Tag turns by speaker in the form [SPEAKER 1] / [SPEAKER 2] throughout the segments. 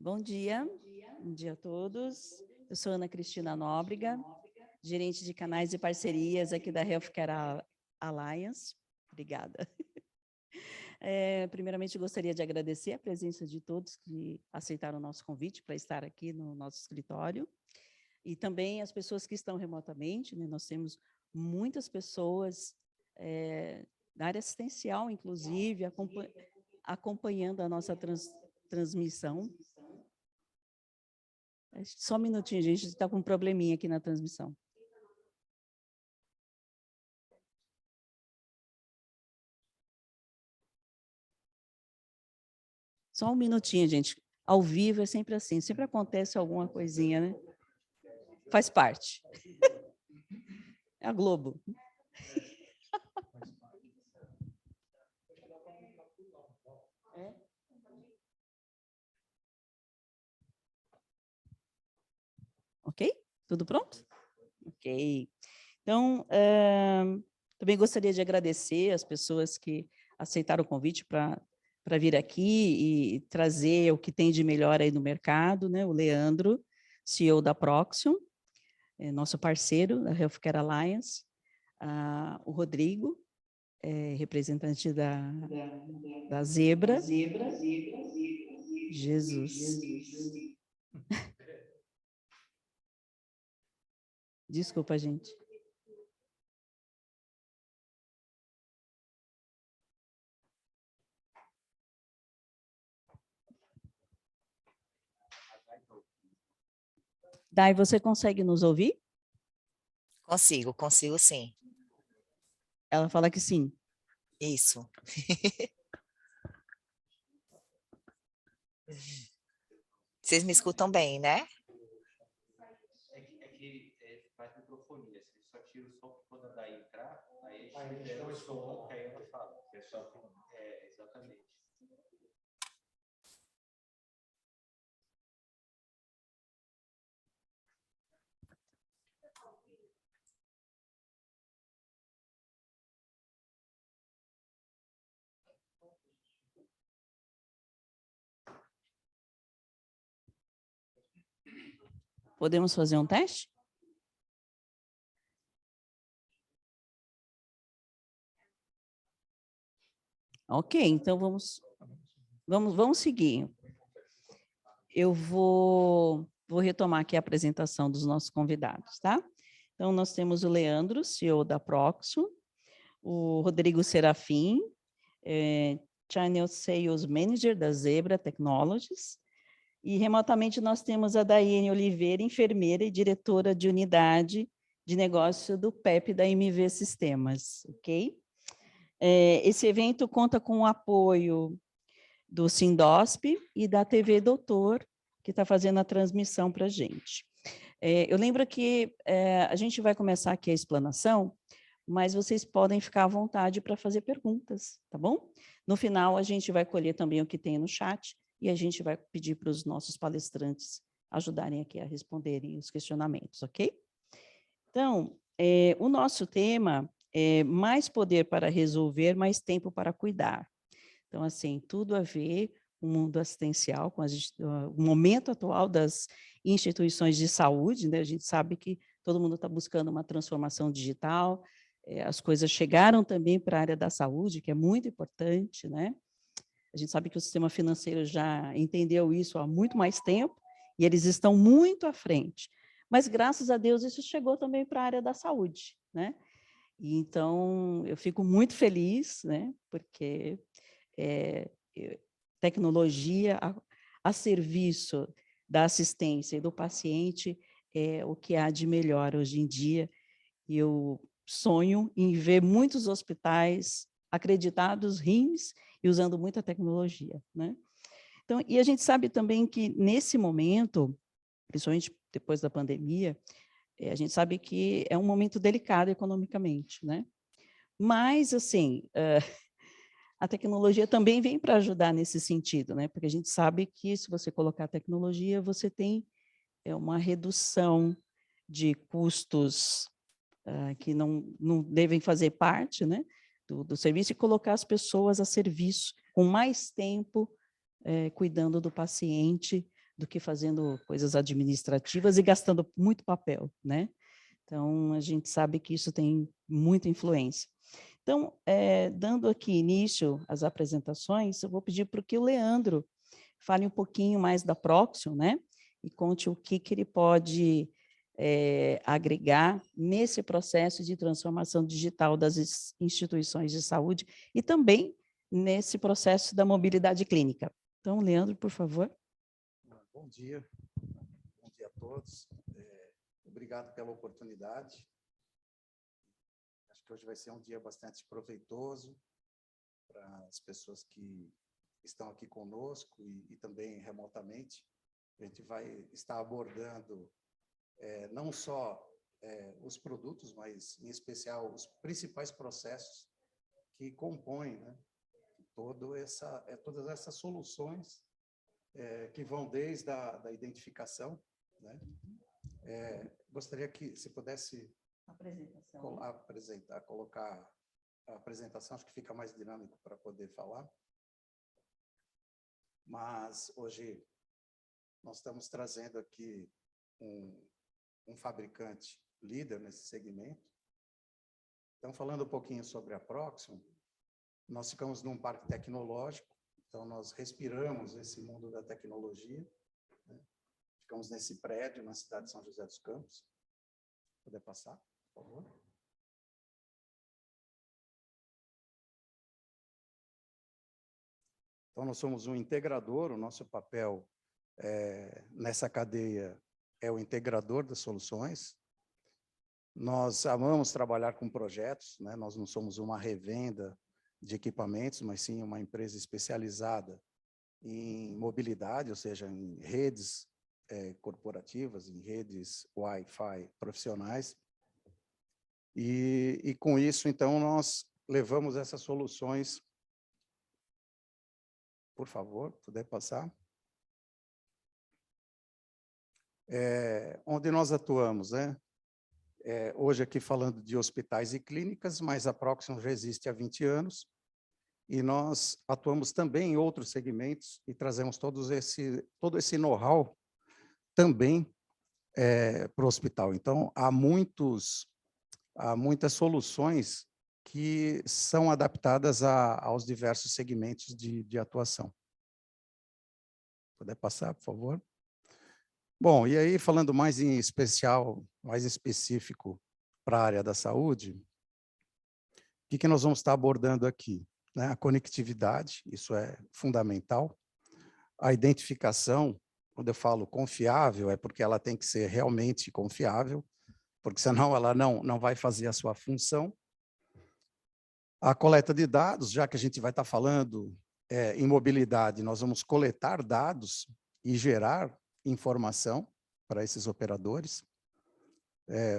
[SPEAKER 1] Bom dia a todos. Eu sou Ana Cristina Nóbrega, gerente de canais e parcerias aqui da Healthcare Alliance. Obrigada. Primeiramente, gostaria de agradecer a presença de todos que aceitaram o nosso convite para estar aqui no nosso escritório, e também as pessoas que estão remotamente, né? Nós temos muitas pessoas da área assistencial, inclusive, acompanhando a nossa transmissão. Só um minutinho, a gente está com um probleminha aqui na transmissão. Só um minutinho, gente. Ao vivo é sempre assim, sempre acontece alguma coisinha, né? Faz parte. É a Globo. Ok? Tudo pronto? Ok. Então, também gostaria de agradecer as pessoas que aceitaram o convite para vir aqui e trazer o que tem de melhor aí no mercado, né? O Leandro, CEO da Proxium, nosso parceiro da Healthcare Alliance, o Rodrigo, representante da Zebra. Jesus. Desculpa, gente. Dai, você consegue nos ouvir?
[SPEAKER 2] Consigo sim.
[SPEAKER 1] Ela fala que sim.
[SPEAKER 2] Isso. Vocês me escutam bem, né?
[SPEAKER 3] É que faz microfonia, você só tira o som quando a Dai entrar, aí a gente libera o som, que aí ela fala. Exatamente.
[SPEAKER 1] Podemos fazer um teste? Ok, então vamos seguir. Eu vou retomar aqui a apresentação dos nossos convidados, tá? Então, nós temos o Leandro, CEO da Proxium, o Rodrigo Serafim, Channel Sales Manager da Zebra Technologies, e remotamente nós temos a Daiane Oliveira, enfermeira e diretora de unidade de negócio do PEP da MV Sistemas, ok? Esse evento conta com o apoio do Sindosp e da TV Doutor, que está fazendo a transmissão para a gente. Eu lembro que a gente vai começar aqui a explanação, mas vocês podem ficar à vontade para fazer perguntas, tá bom? No final, a gente vai colher também o que tem no chat e a gente vai pedir para os nossos palestrantes ajudarem aqui a responderem os questionamentos, ok? Então, o nosso tema é mais poder para resolver, mais tempo para cuidar. Então, assim, tudo a ver com o mundo assistencial, com o momento atual das instituições de saúde, né? A gente sabe que todo mundo está buscando uma transformação digital, as coisas chegaram também para a área da saúde, que é muito importante, né? A gente sabe que o sistema financeiro já entendeu isso há muito mais tempo, e eles estão muito à frente. Mas, graças a Deus, isso chegou também para a área da saúde, né? E, então, eu fico muito feliz, né? Porque tecnologia a serviço da assistência e do paciente é o que há de melhor hoje em dia. E eu sonho em ver muitos hospitais acreditados, RIMS, e usando muita tecnologia, né? Então, e a gente sabe também que, nesse momento, principalmente depois da pandemia, a gente sabe que é um momento delicado economicamente, né? Mas, assim, a tecnologia também vem para ajudar nesse sentido, né? Porque a gente sabe que, se você colocar tecnologia, você tem uma redução de custos que não devem fazer parte, né, do serviço, e colocar as pessoas a serviço, com mais tempo, cuidando do paciente, do que fazendo coisas administrativas e gastando muito papel, né? Então, a gente sabe que isso tem muita influência. Então, dando aqui início às apresentações, eu vou pedir para que o Leandro fale um pouquinho mais da Proxion, né? E conte o que ele pode agregar nesse processo de transformação digital das instituições de saúde e também nesse processo da mobilidade clínica. Então, Leandro, por favor.
[SPEAKER 4] Bom dia a todos. Obrigado pela oportunidade. Acho que hoje vai ser um dia bastante proveitoso para as pessoas que estão aqui conosco e também remotamente. A gente vai estar abordando não só os produtos, mas, em especial, os principais processos que compõem, né, todas essas soluções que vão desde a identificação, né? Gostaria que, se pudesse colocar a apresentação, acho que fica mais dinâmico para poder falar. Mas, hoje, nós estamos trazendo aqui um fabricante líder nesse segmento. Então, falando um pouquinho sobre a Proxion, nós ficamos num parque tecnológico, então nós respiramos esse mundo da tecnologia, né? Ficamos nesse prédio, na cidade de São José dos Campos. Poder passar, por favor? Então, nós somos um integrador, o nosso papel nessa cadeia é o integrador das soluções. Nós amamos trabalhar com projetos, né? Nós não somos uma revenda de equipamentos, mas sim uma empresa especializada em mobilidade, ou seja, em redes corporativas, em redes Wi-Fi profissionais. E com isso, então, nós levamos essas soluções. Por favor, puder passar. Onde nós atuamos, né? Hoje aqui falando de hospitais e clínicas, mas a Proxion já existe há 20 anos, e nós atuamos também em outros segmentos e trazemos todo esse know-how também para o hospital. Então, há muitas soluções que são adaptadas aos diversos segmentos de atuação. Puder passar, por favor? Bom, e aí, falando mais em especial, mais específico para a área da saúde, o que nós vamos estar abordando aqui? Né? A conectividade, isso é fundamental. A identificação, quando eu falo confiável, é porque ela tem que ser realmente confiável, porque senão ela não vai fazer a sua função. A coleta de dados, já que a gente vai estar falando em mobilidade, nós vamos coletar dados e gerar informação para esses operadores.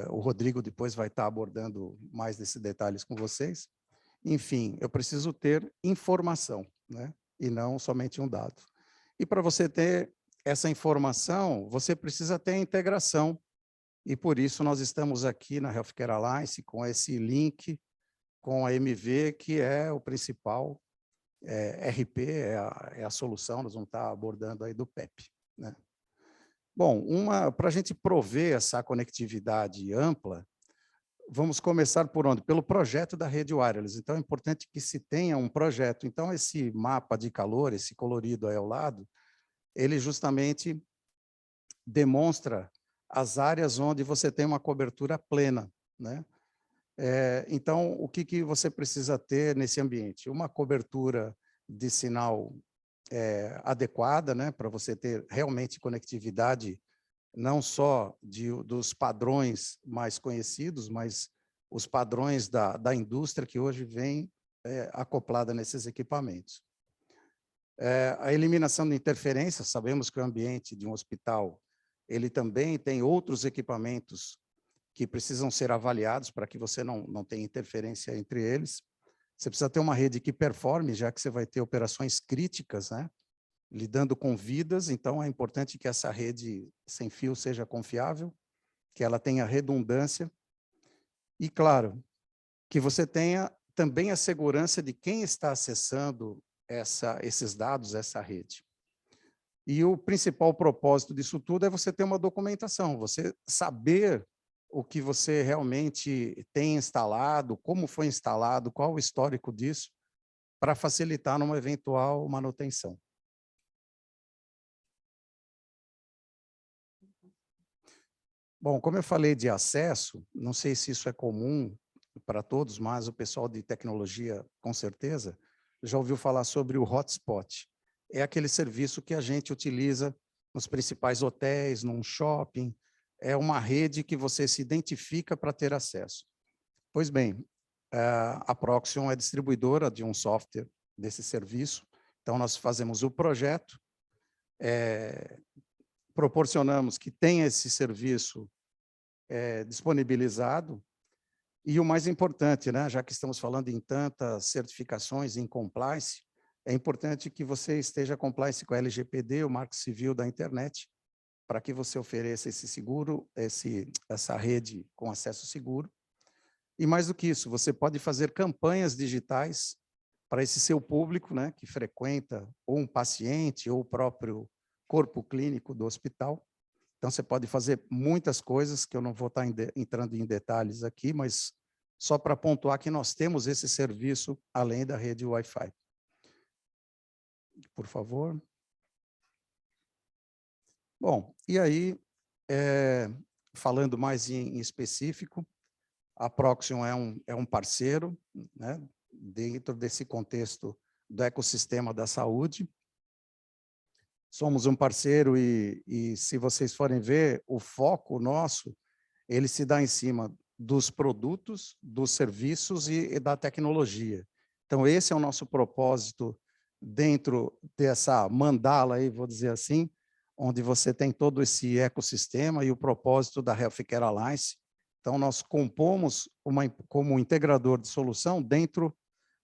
[SPEAKER 4] O Rodrigo depois vai estar abordando mais desses detalhes com vocês. Enfim, eu preciso ter informação, né? E não somente um dado. E para você ter essa informação, você precisa ter integração. E por isso nós estamos aqui na Healthcare Alliance com esse link com a MV, que é o principal RP, é a solução, nós vamos estar abordando aí do PEP, né? Bom, para a gente prover essa conectividade ampla, vamos começar por onde? Pelo projeto da rede wireless. Então, é importante que se tenha um projeto. Então, esse mapa de calor, esse colorido aí ao lado, ele justamente demonstra as áreas onde você tem uma cobertura plena, né? Então, o que você precisa ter nesse ambiente? Uma cobertura de sinal adequada, né, para você ter realmente conectividade, não só dos padrões mais conhecidos, mas os padrões da indústria que hoje vem acoplada nesses equipamentos. A eliminação de interferências, sabemos que o ambiente de um hospital, ele também tem outros equipamentos que precisam ser avaliados para que você não tenha interferência entre eles. Você precisa ter uma rede que performe, já que você vai ter operações críticas, né? Lidando com vidas, então é importante que essa rede sem fio seja confiável, que ela tenha redundância e, claro, que você tenha também a segurança de quem está acessando esses dados, essa rede. E o principal propósito disso tudo é você ter uma documentação, você saber o que você realmente tem instalado, como foi instalado, qual o histórico disso, para facilitar numa eventual manutenção. Bom, como eu falei de acesso, não sei se isso é comum para todos, mas o pessoal de tecnologia, com certeza, já ouviu falar sobre o hotspot. É aquele serviço que a gente utiliza nos principais hotéis, num shopping, é uma rede que você se identifica para ter acesso. Pois bem, a Proxion é distribuidora de um software desse serviço, então nós fazemos o projeto, proporcionamos que tenha esse serviço disponibilizado, e o mais importante, né, já que estamos falando em tantas certificações em compliance, é importante que você esteja compliance com a LGPD, o Marco Civil da Internet, para que você ofereça esse seguro, essa rede com acesso seguro. E mais do que isso, você pode fazer campanhas digitais para esse seu público, né, que frequenta ou um paciente ou o próprio corpo clínico do hospital. Então, você pode fazer muitas coisas, que eu não vou estar entrando em detalhes aqui, mas só para pontuar que nós temos esse serviço além da rede Wi-Fi. Por favor. Bom, e aí, falando mais em específico, a Proxion é um parceiro, né, dentro desse contexto do ecossistema da saúde. Somos um parceiro e se vocês forem ver, o foco nosso, ele se dá em cima dos produtos, dos serviços e da tecnologia. Então, esse é o nosso propósito dentro dessa mandala, aí, vou dizer assim, onde você tem todo esse ecossistema e o propósito da Healthcare Alliance. Então, nós compomos como integrador de solução dentro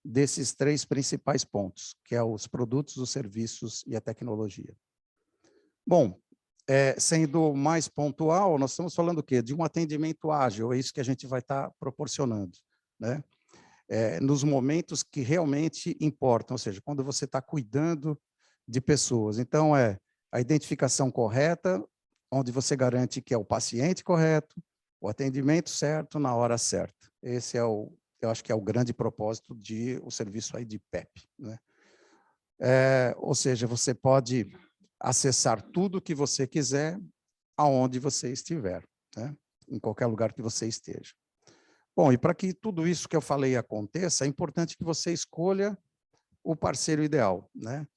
[SPEAKER 4] desses 3 principais pontos, que é os produtos, os serviços e a tecnologia. Bom, sendo mais pontual, nós estamos falando o quê? De um atendimento ágil, é isso que a gente vai estar proporcionando, né? Nos momentos que realmente importam, ou seja, quando você está cuidando de pessoas. Então, a identificação correta, onde você garante que é o paciente correto, o atendimento certo, na hora certa. Esse eu acho que é o grande propósito o serviço aí de PEP, né? Ou seja, você pode acessar tudo o que você quiser, aonde você estiver, né? Em qualquer lugar que você esteja. Bom, e para que tudo isso que eu falei aconteça, é importante que você escolha o parceiro ideal, né?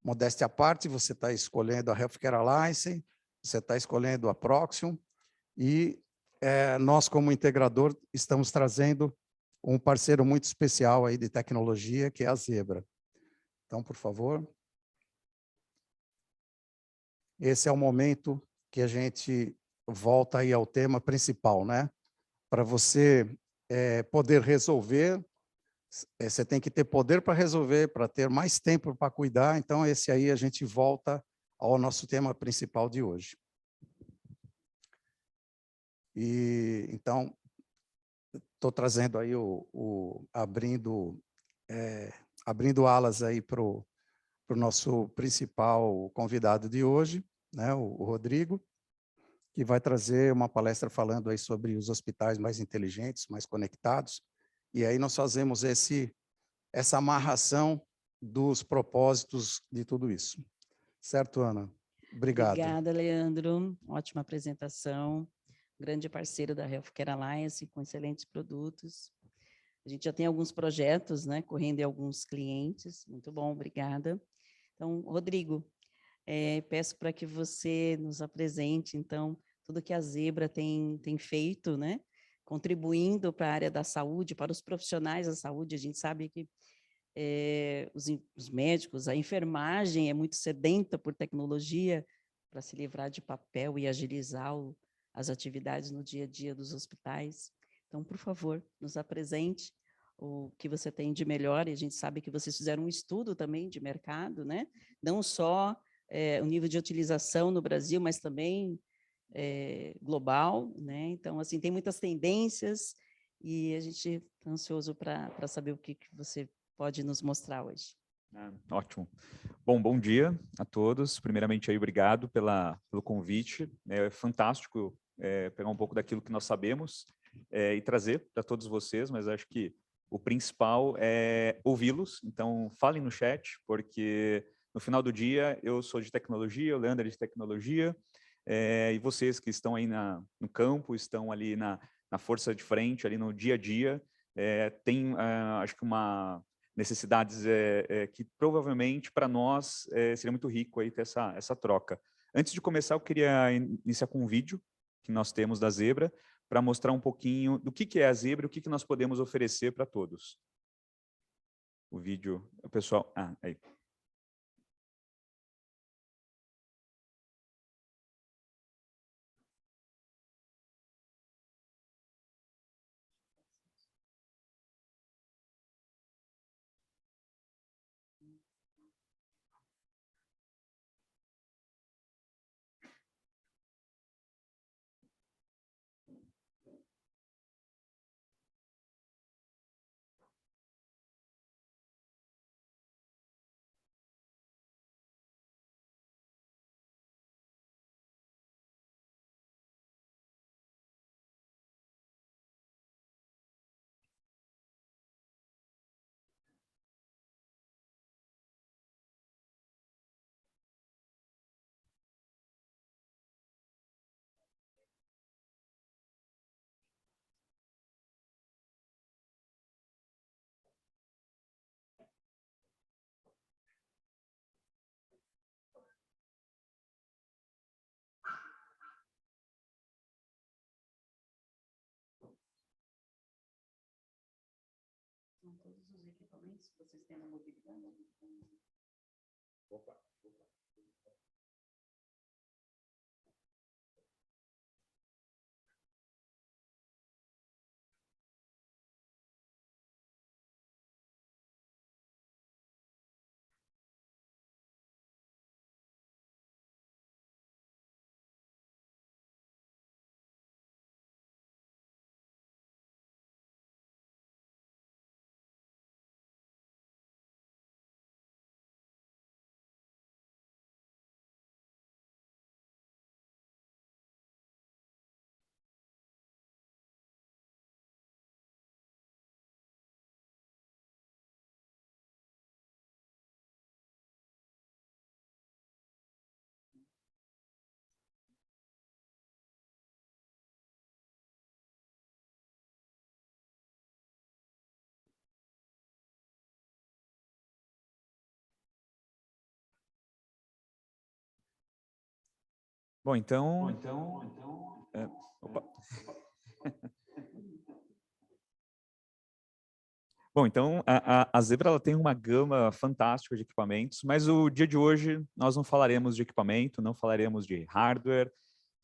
[SPEAKER 4] Modéstia à parte, você está escolhendo a Healthcare Alliance, você está escolhendo a Proxion, e nós, como integrador, estamos trazendo um parceiro muito especial aí de tecnologia, que é a Zebra. Então, por favor. Esse é o momento que a gente volta aí ao tema principal, né? Para você poder resolver, você tem que ter poder para resolver, para ter mais tempo para cuidar. Então, esse aí a gente volta ao nosso tema principal de hoje. E então, estou trazendo aí abrindo alas aí para o nosso principal convidado de hoje, né, o Rodrigo, que vai trazer uma palestra falando aí sobre os hospitais mais inteligentes, mais conectados. E aí nós fazemos essa amarração dos propósitos de tudo isso. Certo, Ana? Obrigado.
[SPEAKER 1] Obrigada, Leandro. Ótima apresentação. Grande parceiro da Healthcare Alliance, com excelentes produtos. A gente já tem alguns projetos, né, correndo em alguns clientes. Muito bom, obrigada. Então, Rodrigo, peço para que você nos apresente, então, tudo que a Zebra tem feito, né, contribuindo para a área da saúde, para os profissionais da saúde. A gente sabe que os médicos, a enfermagem é muito sedenta por tecnologia para se livrar de papel e agilizar as atividades no dia a dia dos hospitais. Então, por favor, nos apresente o que você tem de melhor, e a gente sabe que vocês fizeram um estudo também de mercado, né? Não só o nível de utilização no Brasil, mas também global, né? Então, assim, tem muitas tendências e a gente está ansioso para saber o que você pode nos mostrar hoje.
[SPEAKER 5] Ótimo. Bom, bom dia a todos. Primeiramente, aí, obrigado pelo convite. É fantástico pegar um pouco daquilo que nós sabemos e trazer para todos vocês, mas acho que o principal é ouvi-los. Então, falem no chat, porque no final do dia eu sou de tecnologia, o Leandro é de tecnologia, e vocês que estão aí no campo, estão ali na força de frente, ali no dia a dia, tem, acho que necessidades que provavelmente para nós seria muito rico aí ter essa troca. Antes de começar, eu queria iniciar com um vídeo que nós temos da Zebra, para mostrar um pouquinho do que é a Zebra e o que nós podemos oferecer para todos. O vídeo, o pessoal... aí.
[SPEAKER 1] São todos os equipamentos que vocês têm na mobilidade.
[SPEAKER 5] Opa. Bom, então... Opa. Bom, então a Zebra ela tem uma gama fantástica de equipamentos, mas o dia de hoje nós não falaremos de equipamento, não falaremos de hardware,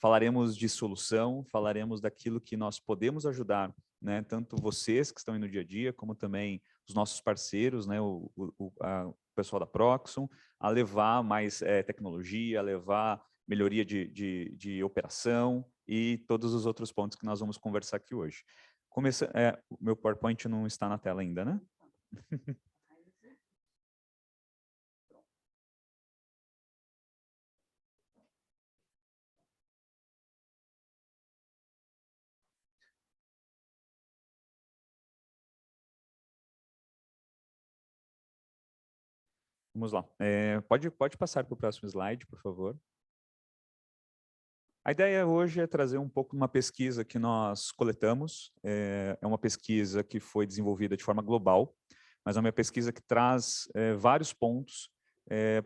[SPEAKER 5] falaremos de solução, falaremos daquilo que nós podemos ajudar, né? Tanto vocês que estão aí no dia a dia, como também os nossos parceiros, né? O pessoal da Proxon, a levar mais tecnologia, a levar melhoria de operação e todos os outros pontos que nós vamos conversar aqui hoje. O meu PowerPoint não está na tela ainda, né? Vamos lá. Pode passar para o próximo slide, por favor. A ideia hoje é trazer um pouco uma pesquisa que nós coletamos. É uma pesquisa que foi desenvolvida de forma global, mas é uma pesquisa que traz vários pontos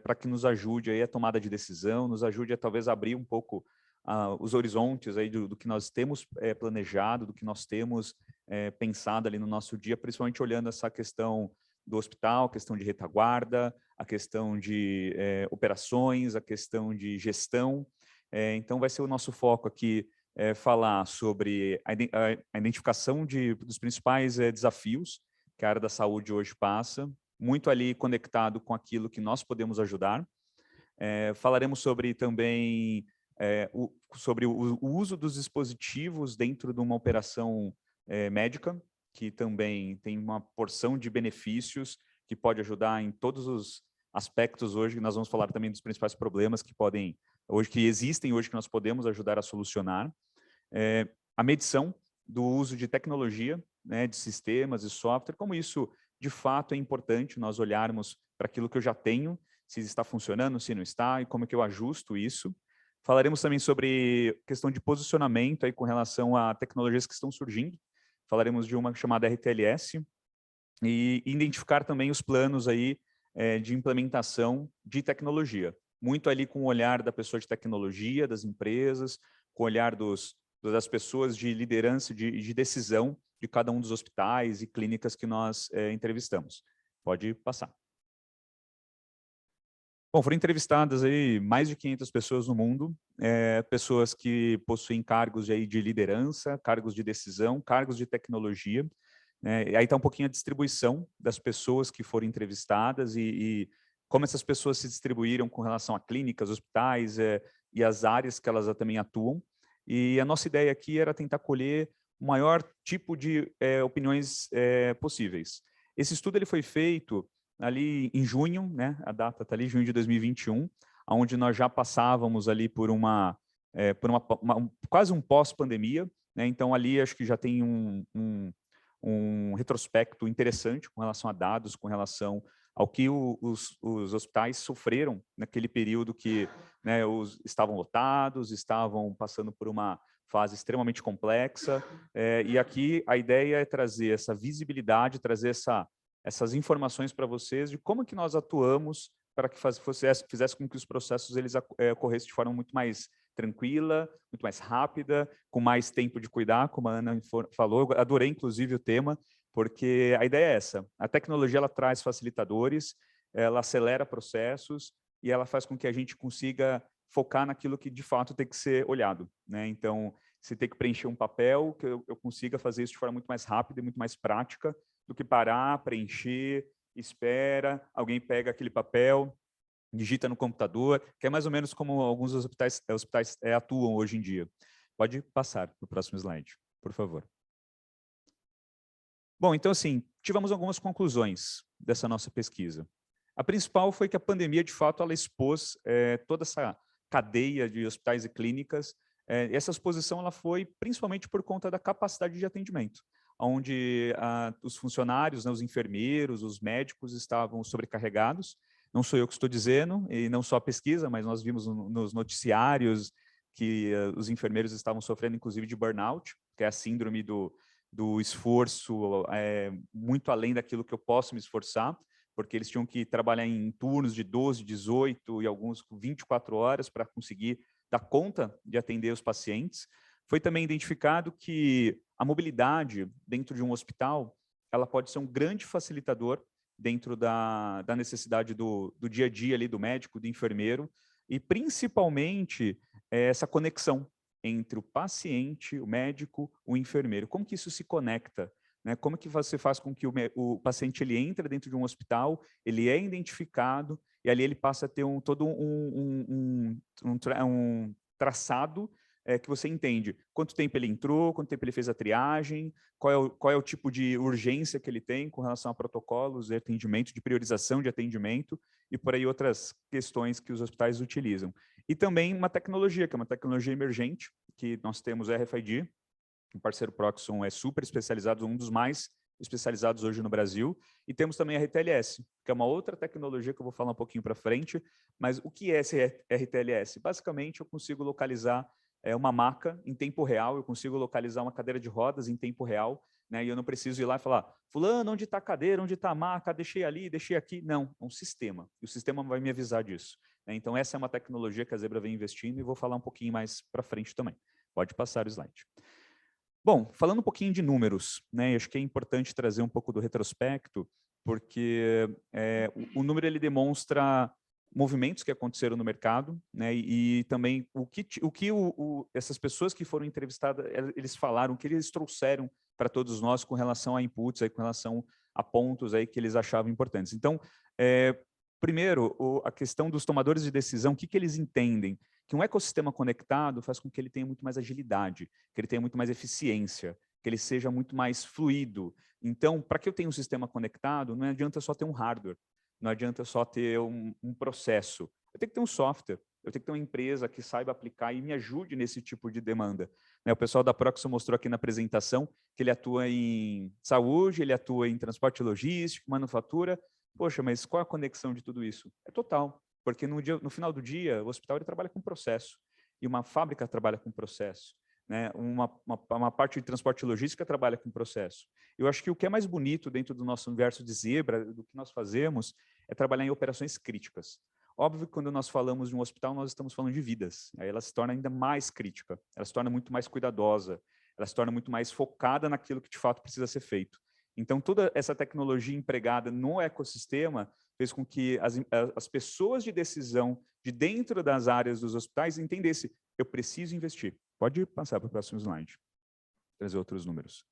[SPEAKER 5] para que nos ajude aí a tomada de decisão, nos ajude a talvez abrir um pouco os horizontes aí do que nós temos planejado, do que nós temos pensado ali no nosso dia, principalmente olhando essa questão do hospital, a questão de retaguarda, a questão de operações, a questão de gestão. Então, vai ser o nosso foco aqui falar sobre a identificação dos principais desafios que a área da saúde hoje passa, muito ali conectado com aquilo que nós podemos ajudar. Falaremos sobre também sobre o uso dos dispositivos dentro de uma operação médica, que também tem uma porção de benefícios que pode ajudar em todos os aspectos hoje. Nós vamos falar também dos principais problemas que podem, hoje que existem, hoje que nós podemos ajudar a solucionar. A medição do uso de tecnologia, né, de sistemas e software, como isso de fato é importante nós olharmos para aquilo que eu já tenho, se está funcionando, se não está, e como é que eu ajusto isso. Falaremos também sobre questão de posicionamento aí com relação a tecnologias que estão surgindo. Falaremos de uma chamada RTLS e identificar também os planos aí de implementação de tecnologia. Muito ali com o olhar da pessoa de tecnologia, das empresas, com o olhar das pessoas de liderança, de decisão de cada um dos hospitais e clínicas que nós entrevistamos. Pode passar. Bom, foram entrevistadas aí mais de 500 pessoas no mundo, pessoas que possuem cargos aí de liderança, cargos de decisão, cargos de tecnologia. E aí está um pouquinho a distribuição das pessoas que foram entrevistadas e como essas pessoas se distribuíram com relação a clínicas, hospitais e as áreas que elas também atuam. E a nossa ideia aqui era tentar colher o maior tipo de opiniões possíveis. Esse estudo ele foi feito ali em junho, né? A data está ali, junho de 2021, onde nós já passávamos ali por quase um pós-pandemia, né? Então ali acho que já tem um retrospecto interessante com relação a dados, com relação ao que os hospitais sofreram naquele período que, né, estavam lotados, estavam passando por uma fase extremamente complexa, e aqui a ideia é trazer essa visibilidade, trazer essas informações para vocês de como que nós atuamos para que fizesse com que os processos eles ocorressem de forma muito mais tranquila, muito mais rápida, com mais tempo de cuidar, como a Ana falou. Eu adorei, inclusive, o tema, porque a ideia é essa. A tecnologia ela traz facilitadores, ela acelera processos e ela faz com que a gente consiga focar naquilo que, de fato, tem que ser olhado, né? Então, se tem que preencher um papel, que eu consiga fazer isso de forma muito mais rápida e muito mais prática do que parar, preencher, espera, alguém pega aquele papel, digita no computador, que é mais ou menos como alguns hospitais atuam hoje em dia. Pode passar para o próximo slide, por favor. Bom, então assim, tivemos algumas conclusões dessa nossa pesquisa. A principal foi que a pandemia, de fato, ela expôs toda essa cadeia de hospitais e clínicas. Essa exposição ela foi principalmente por conta da capacidade de atendimento, onde os funcionários, né, os enfermeiros, os médicos estavam sobrecarregados. Não sou eu que estou dizendo, e não só a pesquisa, mas nós vimos nos noticiários que os enfermeiros estavam sofrendo, inclusive, de burnout, que é a síndrome do esforço muito além daquilo que eu posso me esforçar, porque eles tinham que trabalhar em turnos de 12, 18 e alguns 24 horas para conseguir dar conta de atender os pacientes. Foi também identificado que a mobilidade dentro de um hospital ela pode ser um grande facilitador dentro da necessidade do dia a dia ali do médico, do enfermeiro, e principalmente essa conexão entre o paciente, o médico, o enfermeiro. Como que isso se conecta? Né? Como que você faz com que o paciente ele entre dentro de um hospital, ele é identificado, e ali ele passa a ter todo um traçado que você entende quanto tempo ele entrou, quanto tempo ele fez a triagem, qual é o tipo de urgência que ele tem com relação a protocolos de atendimento, de priorização de atendimento e por aí outras questões que os hospitais utilizam. E também uma tecnologia, que é uma tecnologia emergente, que nós temos o RFID, o parceiro Proxon é super especializado, um dos mais especializados hoje no Brasil, e temos também a RTLS, que é uma outra tecnologia que eu vou falar um pouquinho para frente, mas o que é esse RTLS? Basicamente, eu consigo localizar uma maca em tempo real, eu consigo localizar uma cadeira de rodas em tempo real, né? E eu não preciso ir lá e falar, fulano, onde está a cadeira, onde está a maca, deixei ali, deixei aqui. Não, é um sistema, e o sistema vai me avisar disso, né? Então, essa é uma tecnologia que a Zebra vem investindo e vou falar um pouquinho mais para frente também. Pode passar o slide. Bom, falando um pouquinho de números, né? Acho que é importante trazer um pouco do retrospecto, porque o número ele demonstra movimentos que aconteceram no mercado, né? E também essas pessoas que foram entrevistadas, eles falaram, o que eles trouxeram para todos nós com relação a inputs, aí, com relação a pontos aí que eles achavam importantes. Então, primeiro, a questão dos tomadores de decisão, o que eles entendem? Que um ecossistema conectado faz com que ele tenha muito mais agilidade, que ele tenha muito mais eficiência, que ele seja muito mais fluido. Então, para que eu tenha um sistema conectado, não adianta só ter um hardware, não adianta só ter um processo. Eu tenho que ter um software, eu tenho que ter uma empresa que saiba aplicar e me ajude nesse tipo de demanda. Né, o pessoal da Proximo mostrou aqui na apresentação que ele atua em saúde, ele atua em transporte logístico, manufatura. Poxa, mas qual a conexão de tudo isso? É total, porque no final do dia, o hospital ele trabalha com processo, e uma fábrica trabalha com processo. Né? Uma parte de transporte e logística trabalha com processo. Eu acho que o que é mais bonito dentro do nosso universo de Zebra, do que nós fazemos, é trabalhar em operações críticas. Óbvio que quando nós falamos de um hospital, nós estamos falando de vidas. Aí ela se torna ainda mais crítica, ela se torna muito mais cuidadosa, ela se torna muito mais focada naquilo que de fato precisa ser feito. Então, toda essa tecnologia empregada no ecossistema fez com que as pessoas de decisão de dentro das áreas dos hospitais entendessem, eu preciso investir. Pode passar para o próximo slide, trazer outros números.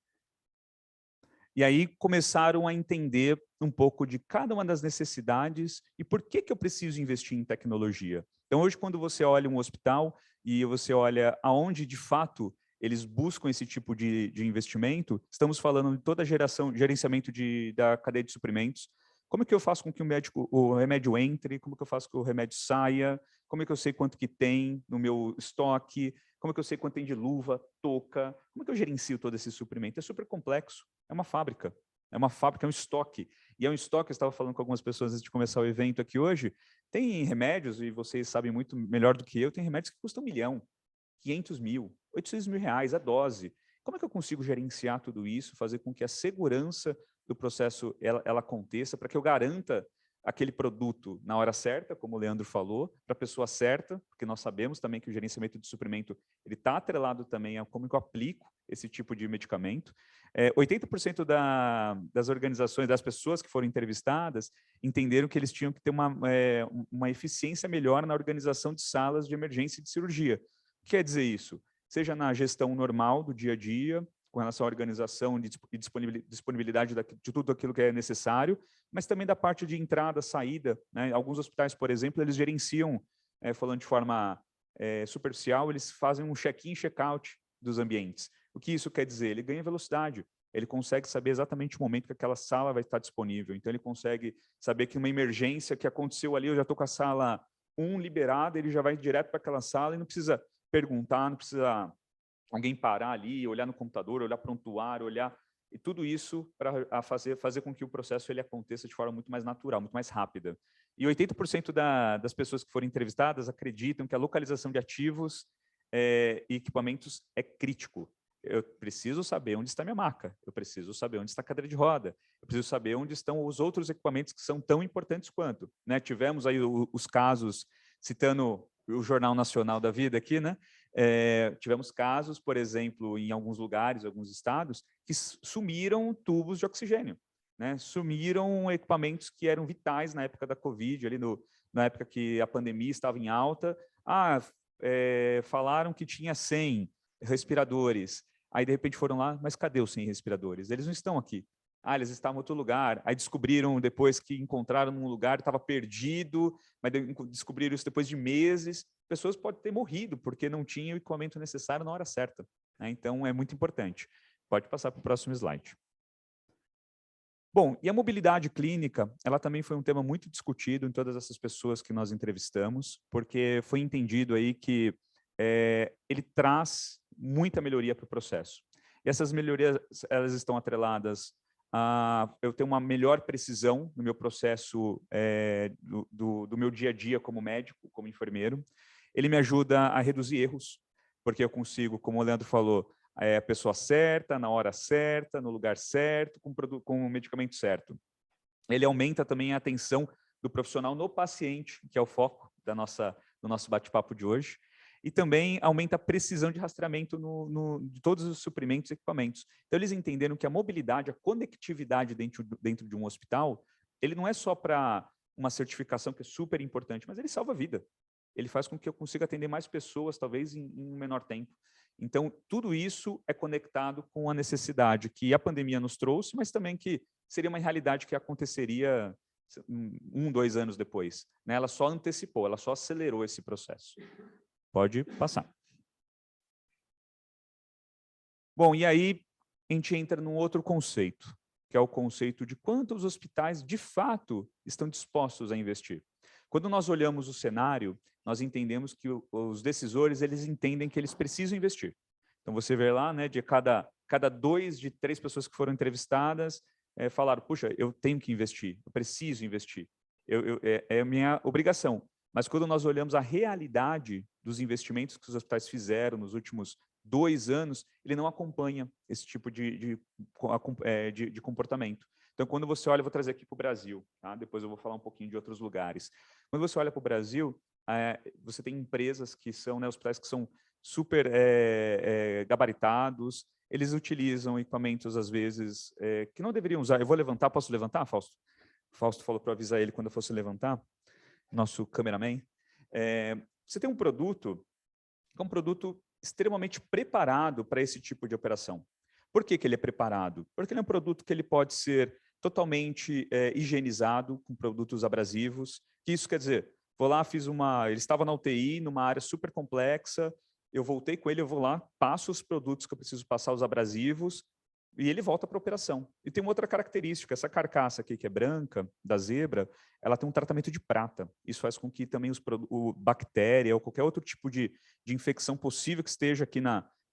[SPEAKER 5] E aí começaram a entender um pouco de cada uma das necessidades e por que eu preciso investir em tecnologia. Então, hoje, quando você olha um hospital e você olha aonde, de fato, eles buscam esse tipo de investimento, estamos falando de toda a gerenciamento da cadeia de suprimentos. Como é que eu faço com que o remédio entre? Como é que eu faço com que o remédio saia? Como é que eu sei quanto que tem no meu estoque? Como é que eu sei quanto tem de luva, touca? Como é que eu gerencio todo esse suprimento? É super complexo. É uma fábrica. É uma fábrica, é um estoque. E é um estoque, eu estava falando com algumas pessoas antes de começar o evento aqui hoje, tem remédios, e vocês sabem muito melhor do que eu, tem remédios que custam 1 milhão, 500 mil, 800 mil reais a dose. Como é que eu consigo gerenciar tudo isso, fazer com que a segurança do processo ela aconteça, para que eu garanta aquele produto na hora certa, como o Leandro falou, para a pessoa certa, porque nós sabemos também que o gerenciamento de suprimento ele está atrelado também a como eu aplico esse tipo de medicamento. 80% das organizações, das pessoas que foram entrevistadas, entenderam que eles tinham que ter uma eficiência melhor na organização de salas de emergência e de cirurgia. O que quer dizer isso? Seja na gestão normal do dia a dia, com relação à organização e disponibilidade de tudo aquilo que é necessário, mas também da parte de entrada, saída. Né? Alguns hospitais, por exemplo, eles gerenciam, falando de forma superficial, eles fazem um check-in, check-out dos ambientes. O que isso quer dizer? Ele ganha velocidade, ele consegue saber exatamente o momento que aquela sala vai estar disponível, então ele consegue saber que uma emergência que aconteceu ali, eu já estou com a sala 1 liberada, ele já vai direto para aquela sala e não precisa perguntar, não precisa alguém parar ali, olhar no computador, olhar para um prontuário, olhar... E tudo isso para fazer com que o processo ele aconteça de forma muito mais natural, muito mais rápida. E 80% das pessoas que foram entrevistadas acreditam que a localização de ativos e equipamentos é crítico. Eu preciso saber onde está minha maca, eu preciso saber onde está a cadeira de roda, eu preciso saber onde estão os outros equipamentos que são tão importantes quanto. Né? Tivemos aí os casos, citando o Jornal Nacional da Vida aqui, né? Tivemos casos, por exemplo, em alguns lugares, alguns estados, que sumiram tubos de oxigênio, né? Sumiram equipamentos que eram vitais na época da Covid, ali na época que a pandemia estava em alta. Falaram que tinha 100 respiradores, aí de repente foram lá, mas cadê os 100 respiradores? Eles não estão aqui. Eles estavam em outro lugar. Aí descobriram depois que encontraram num lugar, estava perdido, mas descobriram isso depois de meses. Pessoas podem ter morrido porque não tinham o equipamento necessário na hora certa. Né? Então, é muito importante. Pode passar para o próximo slide. Bom, e a mobilidade clínica, ela também foi um tema muito discutido em todas essas pessoas que nós entrevistamos, porque foi entendido aí que ele traz muita melhoria para o processo. E essas melhorias, elas estão atreladas eu tenho uma melhor precisão no meu processo do meu dia a dia como médico, como enfermeiro. Ele me ajuda a reduzir erros, porque eu consigo, como o Leandro falou, a pessoa certa, na hora certa, no lugar certo, com o medicamento certo. Ele aumenta também a atenção do profissional no paciente, que é o foco do nosso bate-papo de hoje. E também aumenta a precisão de rastreamento de todos os suprimentos e equipamentos. Então, eles entenderam que a mobilidade, a conectividade dentro de um hospital, ele não é só para uma certificação, que é super importante, mas ele salva a vida. Ele faz com que eu consiga atender mais pessoas, talvez em um menor tempo. Então, tudo isso é conectado com a necessidade que a pandemia nos trouxe, mas também que seria uma realidade que aconteceria 1, 2 anos depois. Né? Ela só antecipou, ela só acelerou esse processo. Pode passar. Bom, e aí, a gente entra num outro conceito, que é o conceito de quanto os hospitais, de fato, estão dispostos a investir. Quando nós olhamos o cenário, nós entendemos que os decisores, eles entendem que eles precisam investir. Então, você vê lá, né, de cada 2 de 3 pessoas que foram entrevistadas, falaram, puxa, eu tenho que investir, eu preciso investir, é a minha obrigação. Mas quando nós olhamos a realidade dos investimentos que os hospitais fizeram nos últimos 2 anos, ele não acompanha esse tipo de comportamento. Então, quando você olha, eu vou trazer aqui para o Brasil, tá? Depois eu vou falar um pouquinho de outros lugares. Quando você olha para o Brasil, você tem empresas que são, né, hospitais que são super gabaritados, eles utilizam equipamentos, às vezes, que não deveriam usar. Eu vou levantar, posso levantar, Fausto? O Fausto falou para eu avisar ele quando eu fosse levantar, nosso cameraman. Você tem um produto, que é um produto extremamente preparado para esse tipo de operação. Por que ele é preparado? Porque ele é um produto que ele pode ser totalmente higienizado com produtos abrasivos. Que isso quer dizer, vou lá, ele estava na UTI, numa área super complexa, eu voltei com ele, eu vou lá, passo os produtos que eu preciso passar, os abrasivos, e ele volta para a operação. E tem uma outra característica, essa carcaça aqui, que é branca, da zebra, ela tem um tratamento de prata. Isso faz com que também bactéria ou qualquer outro tipo de infecção possível que esteja aqui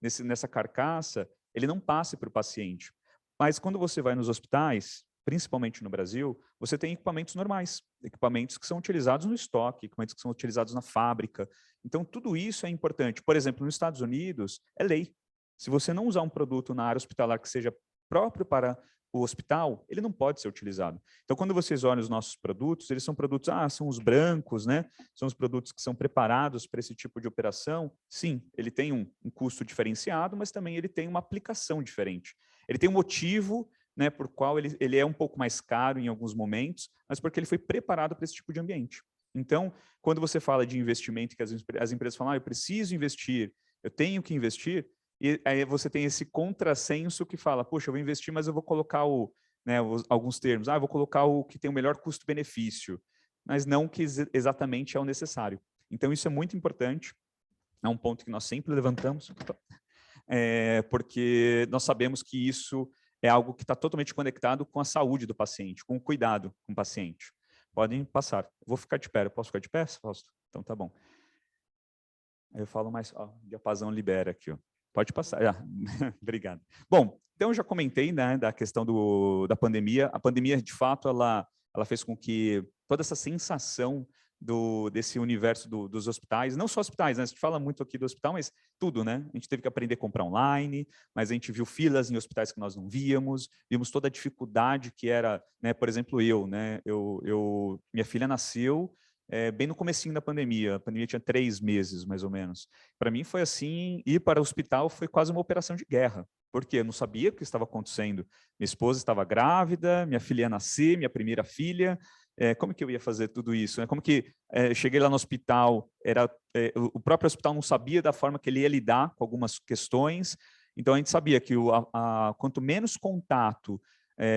[SPEAKER 5] nessa carcaça, ele não passe para o paciente. Mas quando você vai nos hospitais, principalmente no Brasil, você tem equipamentos normais, equipamentos que são utilizados no estoque, equipamentos que são utilizados na fábrica. Então, tudo isso é importante. Por exemplo, nos Estados Unidos, é lei. Se você não usar um produto na área hospitalar que seja próprio para o hospital, ele não pode ser utilizado. Então, quando vocês olham os nossos produtos, eles são produtos, são os brancos, né? São os produtos que são preparados para esse tipo de operação. Sim, ele tem um custo diferenciado, mas também ele tem uma aplicação diferente. Ele tem um motivo, né, por qual ele é um pouco mais caro em alguns momentos, mas porque ele foi preparado para esse tipo de ambiente. Então, quando você fala de investimento, que as empresas falam, eu preciso investir, eu tenho que investir, e aí você tem esse contrassenso que fala, poxa, eu vou investir, mas eu vou colocar alguns termos, eu vou colocar o que tem o melhor custo-benefício, mas não que exatamente é o necessário. Então, isso é muito importante, é um ponto que nós sempre levantamos, porque nós sabemos que isso é algo que está totalmente conectado com a saúde do paciente, com o cuidado com o paciente. Podem passar. Vou ficar de pé. Eu posso ficar de pé, Fausto? Então, tá bom. Aí eu falo mais... o diapasão libera aqui. Ó. Pode passar. Obrigado. Bom, então eu já comentei, né, da questão da pandemia. A pandemia, de fato, ela fez com que toda essa sensação desse universo dos hospitais, não só hospitais, né? A gente fala muito aqui do hospital, mas tudo, né? A gente teve que aprender a comprar online, mas a gente viu filas em hospitais que nós não vimos toda a dificuldade que era, né? Por exemplo, né? Minha filha nasceu bem no comecinho da pandemia. A pandemia tinha 3 meses, mais ou menos. Para mim foi assim, ir para o hospital foi quase uma operação de guerra, porque eu não sabia o que estava acontecendo. Minha esposa estava grávida, minha filha ia nascer, minha primeira filha. Como que eu ia fazer tudo isso? Né? Como que cheguei lá no hospital, o próprio hospital não sabia da forma que ele ia lidar com algumas questões, então a gente sabia que quanto menos contato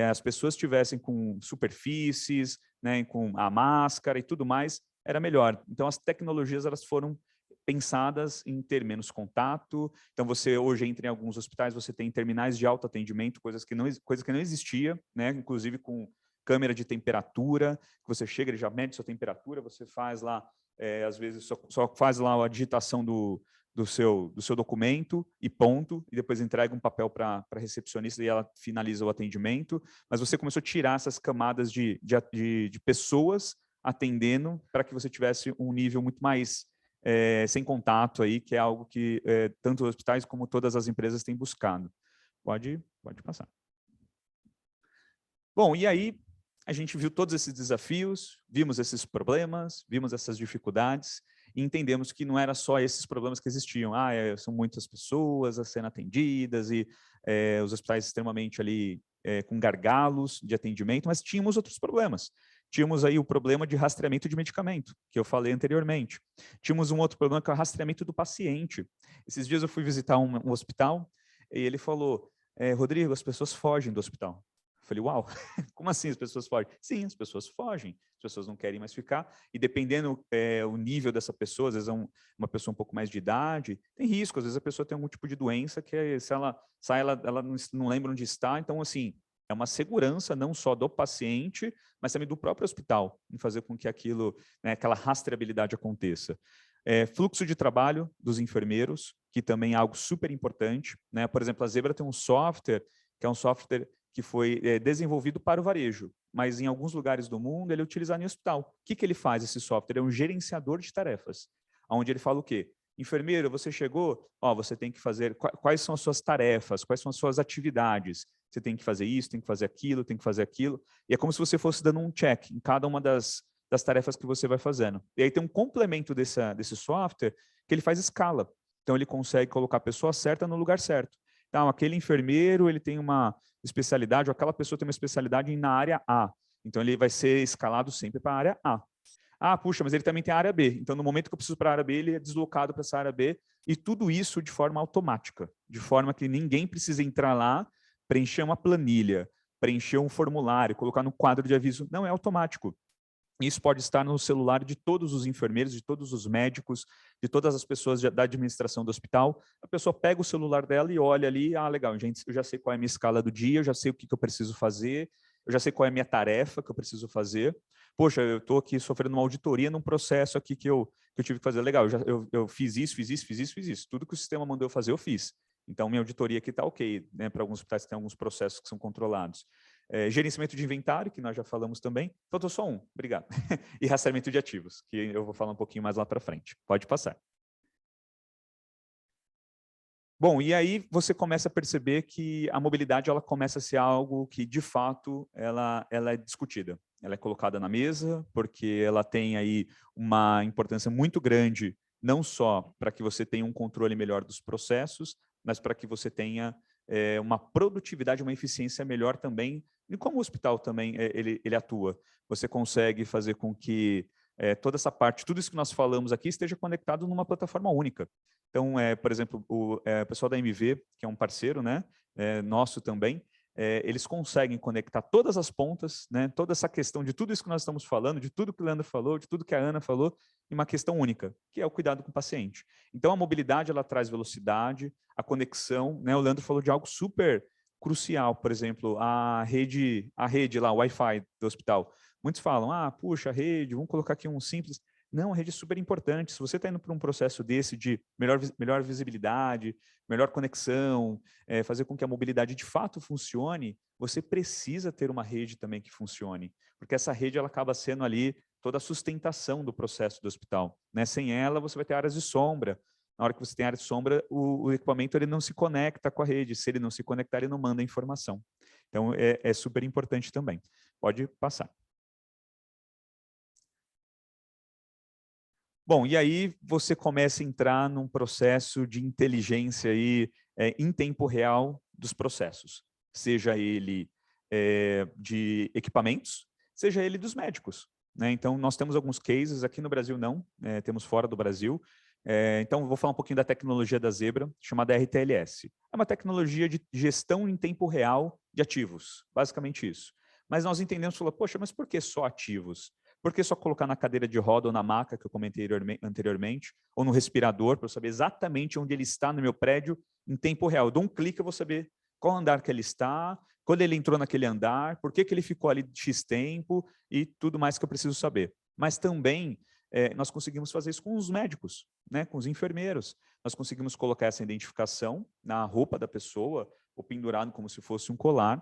[SPEAKER 5] as pessoas tivessem com superfícies, né, com a máscara e tudo mais, era melhor. Então as tecnologias elas foram pensadas em ter menos contato. Então você hoje entra em alguns hospitais, você tem terminais de autoatendimento, coisa que não existia, né, inclusive com câmera de temperatura, que você chega, ele já mede sua temperatura, você faz lá, às vezes só faz lá a digitação do seu documento e ponto, e depois entrega um papel para a recepcionista e ela finaliza o atendimento, mas você começou a tirar essas camadas de pessoas atendendo para que você tivesse um nível muito mais sem contato aí, que é algo que tanto os hospitais como todas as empresas têm buscado. Pode passar. Bom, e aí a gente viu todos esses desafios, vimos esses problemas, vimos essas dificuldades e entendemos que não era só esses problemas que existiam. São muitas pessoas a sendo atendidas e os hospitais extremamente ali com gargalos de atendimento, mas tínhamos outros problemas. Tínhamos aí o problema de rastreamento de medicamento, que eu falei anteriormente. Tínhamos um outro problema que é o rastreamento do paciente. Esses dias eu fui visitar um hospital e ele falou, Rodrigo, as pessoas fogem do hospital. Falei, uau, como assim as pessoas fogem? Sim, as pessoas fogem, as pessoas não querem mais ficar, e dependendo o nível dessa pessoa, às vezes é uma pessoa um pouco mais de idade, tem risco, às vezes a pessoa tem algum tipo de doença que se ela sai, ela não lembra onde está, então assim, é uma segurança não só do paciente, mas também do próprio hospital, em fazer com que aquilo, né, aquela rastreabilidade aconteça. Fluxo de trabalho dos enfermeiros, que também é algo super importante, né? Por exemplo, a Zebra tem um software, que é um software que foi desenvolvido para o varejo, mas em alguns lugares do mundo ele é utilizado em hospital. O que ele faz, esse software? É um gerenciador de tarefas, onde ele fala o quê? Enfermeiro, você chegou, você tem que fazer, quais são as suas tarefas, quais são as suas atividades, você tem que fazer isso, tem que fazer aquilo, tem que fazer aquilo, e é como se você fosse dando um check em cada uma das tarefas que você vai fazendo. E aí tem um complemento desse software que ele faz escala, então ele consegue colocar a pessoa certa no lugar certo. Então, aquele enfermeiro, ele tem uma especialidade, ou aquela pessoa tem uma especialidade na área A. Então, ele vai ser escalado sempre para a área A. Ah, puxa, mas ele também tem a área B. Então, no momento que eu preciso para a área B, ele é deslocado para essa área B. E tudo isso de forma automática, de forma que ninguém precisa entrar lá, preencher uma planilha, preencher um formulário, colocar no quadro de aviso. Não, é automático. Isso pode estar no celular de todos os enfermeiros, de todos os médicos, de todas as pessoas da administração do hospital. A pessoa pega o celular dela e olha ali, legal, gente, eu já sei qual é a minha escala do dia, eu já sei o que eu preciso fazer, eu já sei qual é a minha tarefa que eu preciso fazer. Poxa, eu estou aqui sofrendo uma auditoria num processo aqui que eu tive que fazer. Legal, eu fiz isso, fiz isso, fiz isso, fiz isso. Tudo que o sistema mandou eu fazer, eu fiz. Então, minha auditoria aqui está ok, né? Para alguns hospitais que tem alguns processos que são controlados. Gerenciamento de inventário, que nós já falamos também. Faltou só um, obrigado. E rastreamento de ativos, que eu vou falar um pouquinho mais lá para frente. Pode passar. Bom, e aí você começa a perceber que a mobilidade ela começa a ser algo que, de fato, ela é discutida. Ela é colocada na mesa, porque ela tem aí uma importância muito grande, não só para que você tenha um controle melhor dos processos, mas para que você tenha uma produtividade, uma eficiência melhor também, e como o hospital também ele atua. Você consegue fazer com que toda essa parte, tudo isso que nós falamos aqui, esteja conectado numa plataforma única. Então, por exemplo, o pessoal da MV, que é um parceiro, né, nosso também, eles conseguem conectar todas as pontas, né, toda essa questão de tudo isso que nós estamos falando, de tudo que o Leandro falou, de tudo que a Ana falou, em uma questão única, que é o cuidado com o paciente. Então, a mobilidade ela traz velocidade, a conexão, né, o Leandro falou de algo super crucial, por exemplo, a rede lá, o Wi-Fi do hospital. Muitos falam, puxa, a rede, vamos colocar aqui um simples. Não, a rede é super importante. Se você está indo para um processo desse de melhor visibilidade, melhor conexão, fazer com que a mobilidade de fato funcione, você precisa ter uma rede também que funcione, porque essa rede ela acaba sendo ali toda a sustentação do processo do hospital, né? Sem ela, você vai ter áreas de sombra. Na hora que você tem área de sombra, o equipamento ele não se conecta com a rede. Se ele não se conectar, ele não manda informação. Então, é super importante também. Pode passar. Bom, e aí você começa a entrar num processo de inteligência aí, em tempo real dos processos, seja ele de equipamentos, seja ele dos médicos, né? Então, nós temos alguns cases, aqui no Brasil não, temos fora do Brasil. Então, vou falar um pouquinho da tecnologia da Zebra, chamada RTLS. É uma tecnologia de gestão em tempo real de ativos, basicamente isso. Mas nós entendemos, poxa, mas por que só ativos? Por que só colocar na cadeira de roda ou na maca, que eu comentei anteriormente, ou no respirador, para eu saber exatamente onde ele está no meu prédio em tempo real? Eu dou um clique, eu vou saber qual andar que ele está, quando ele entrou naquele andar, por que ele ficou ali de X tempo e tudo mais que eu preciso saber. Mas também nós conseguimos fazer isso com os médicos, né, com os enfermeiros. Nós conseguimos colocar essa identificação na roupa da pessoa, ou pendurado como se fosse um colar,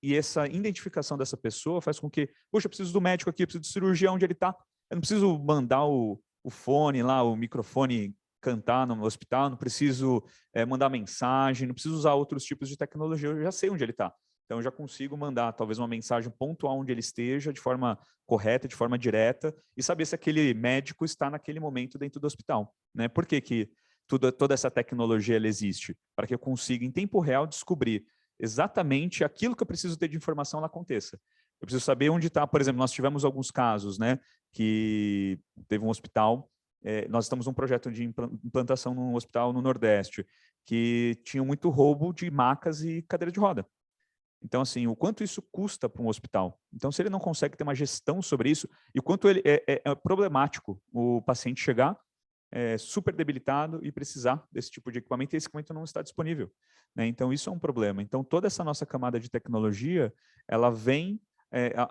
[SPEAKER 5] e essa identificação dessa pessoa faz com que, puxa, eu preciso do médico aqui, eu preciso do cirurgião onde ele está. Eu não preciso mandar o fone lá, o microfone cantar no hospital, não preciso mandar mensagem, não preciso usar outros tipos de tecnologia, eu já sei onde ele está. Então, eu já consigo mandar talvez uma mensagem pontual onde ele esteja, de forma correta, de forma direta, e saber se aquele médico está naquele momento dentro do hospital, né? Por que toda essa tecnologia ela existe? Para que eu consiga, em tempo real, descobrir exatamente aquilo que eu preciso ter de informação ela aconteça. Eu preciso saber onde está, por exemplo, nós tivemos alguns casos, né, que teve um hospital, nós estamos num projeto de implantação num hospital no Nordeste, que tinha muito roubo de macas e cadeira de roda. Então, assim, o quanto isso custa para um hospital. Então, se ele não consegue ter uma gestão sobre isso, e o quanto ele é problemático o paciente chegar super debilitado e precisar desse tipo de equipamento, e esse equipamento não está disponível, né? Então, isso é um problema. Então, toda essa nossa camada de tecnologia, ela vem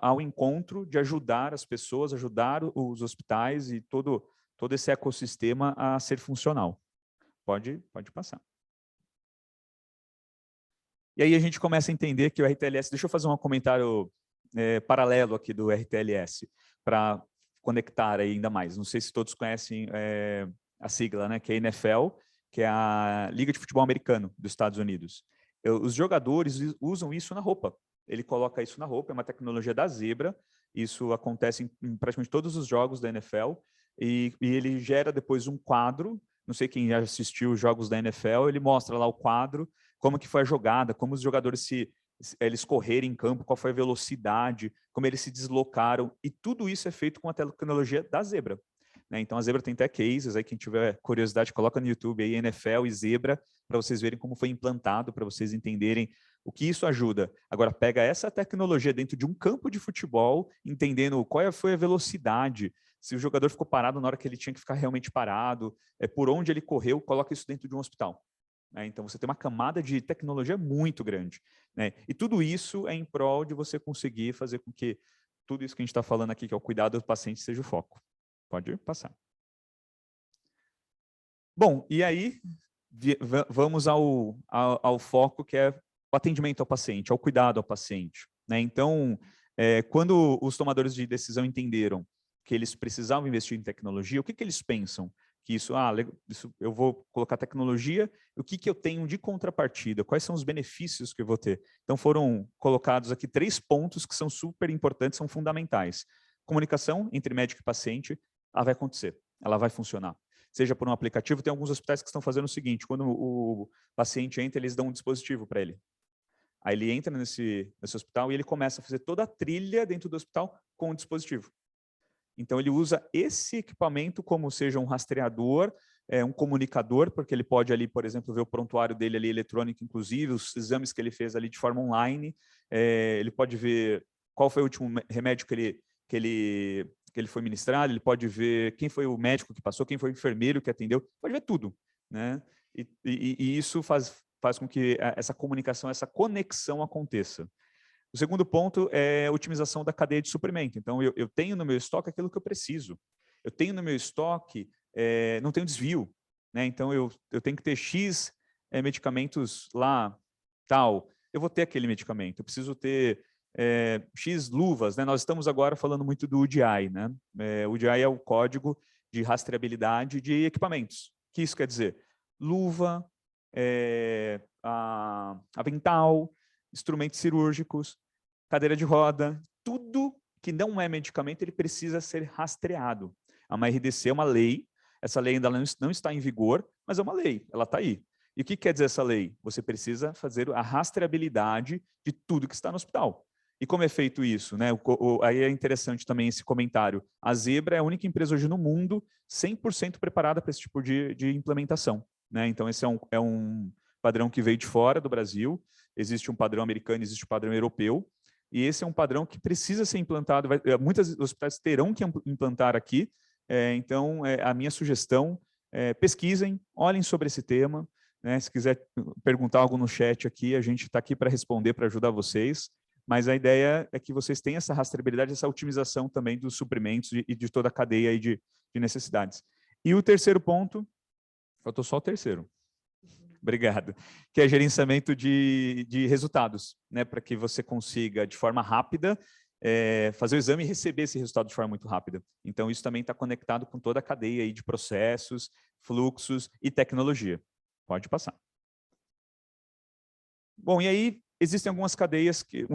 [SPEAKER 5] ao encontro de ajudar as pessoas, ajudar os hospitais e todo esse ecossistema a ser funcional. Pode passar. E aí a gente começa a entender que o RTLS... Deixa eu fazer um comentário paralelo aqui do RTLS, para conectar ainda mais. Não sei se todos conhecem a sigla, né, que é a NFL, que é a Liga de Futebol Americano dos Estados Unidos. Os jogadores usam isso na roupa. Ele coloca isso na roupa, é uma tecnologia da Zebra. Isso acontece em praticamente todos os jogos da NFL. E ele gera depois um quadro. Não sei quem já assistiu os jogos da NFL, ele mostra lá o quadro, como que foi a jogada, como os jogadores eles correram em campo, qual foi a velocidade, como eles se deslocaram, e tudo isso é feito com a tecnologia da Zebra, né? Então a Zebra tem até cases, aí quem tiver curiosidade coloca no YouTube aí NFL e Zebra, para vocês verem como foi implantado, para vocês entenderem o que isso ajuda. Agora pega essa tecnologia dentro de um campo de futebol, entendendo qual foi a velocidade, se o jogador ficou parado na hora que ele tinha que ficar realmente parado, por onde ele correu, coloca isso dentro de um hospital. Então, você tem uma camada de tecnologia muito grande, né? E tudo isso é em prol de você conseguir fazer com que tudo isso que a gente está falando aqui, que é o cuidado do paciente, seja o foco. Pode passar. Bom, e aí vamos ao foco, que é o atendimento ao paciente, ao cuidado ao paciente, né? Então, quando os tomadores de decisão entenderam que eles precisavam investir em tecnologia, o que eles pensam? Que isso, eu vou colocar tecnologia, o que eu tenho de contrapartida? Quais são os benefícios que eu vou ter? Então, foram colocados aqui 3 pontos que são super importantes, são fundamentais. Comunicação entre médico e paciente, ela vai acontecer, ela vai funcionar. Seja por um aplicativo, tem alguns hospitais que estão fazendo o seguinte, quando o paciente entra, eles dão um dispositivo para ele. Aí ele entra nesse hospital e ele começa a fazer toda a trilha dentro do hospital com o dispositivo. Então, ele usa esse equipamento como seja um rastreador, um comunicador, porque ele pode ali, por exemplo, ver o prontuário dele ali eletrônico, inclusive, os exames que ele fez ali de forma online. Ele pode ver qual foi o último remédio que ele foi ministrado, ele pode ver quem foi o médico que passou, quem foi o enfermeiro que atendeu, pode ver tudo, né? E isso faz com que essa comunicação, essa conexão aconteça. O segundo ponto é a otimização da cadeia de suprimento. Então, eu tenho no meu estoque aquilo que eu preciso. Eu tenho no meu estoque, não tenho desvio, né? Então, eu tenho que ter X medicamentos lá, tal. Eu vou ter aquele medicamento. Eu preciso ter X luvas, né? Nós estamos agora falando muito do UDI, né? O UDI é o Código de Rastreabilidade de Equipamentos. O que isso quer dizer? Luva, avental, instrumentos cirúrgicos, cadeira de roda, tudo que não é medicamento, ele precisa ser rastreado. A RDC é uma lei, essa lei ainda não está em vigor, mas é uma lei, ela está aí. E o que quer dizer essa lei? Você precisa fazer a rastreabilidade de tudo que está no hospital. E como é feito isso, né? Aí é interessante também esse comentário. A Zebra é a única empresa hoje no mundo 100% preparada para esse tipo de implementação, né? Então, esse é um padrão que veio de fora do Brasil. Existe um padrão americano, existe um padrão europeu, e esse é um padrão que precisa ser implantado. Muitos hospitais terão que implantar aqui. Então, a minha sugestão, pesquisem, olhem sobre esse tema, né? Se quiser perguntar algo no chat aqui, a gente está aqui para responder, para ajudar vocês. Mas a ideia é que vocês tenham essa rastreabilidade, essa otimização também dos suprimentos e de toda a cadeia aí de necessidades. E o terceiro ponto, faltou só o terceiro. Obrigado. Que é gerenciamento de resultados, né? Para que você consiga, de forma rápida, fazer o exame e receber esse resultado de forma muito rápida. Então, isso também está conectado com toda a cadeia aí de processos, fluxos e tecnologia. Pode passar. Bom, e aí existem algumas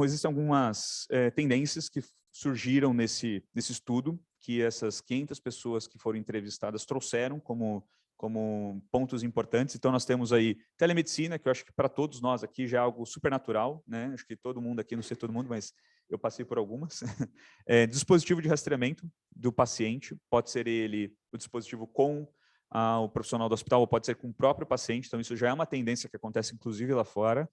[SPEAKER 5] existem algumas tendências que surgiram nesse estudo, que essas 500 pessoas que foram entrevistadas trouxeram como pontos importantes. Então, nós temos aí telemedicina, que eu acho que para todos nós aqui já é algo super natural, né? Acho que todo mundo aqui, não sei todo mundo, mas eu passei por algumas. Dispositivo de rastreamento do paciente, pode ser ele o dispositivo com o profissional do hospital, ou pode ser com o próprio paciente. Então, isso já é uma tendência que acontece, inclusive, lá fora.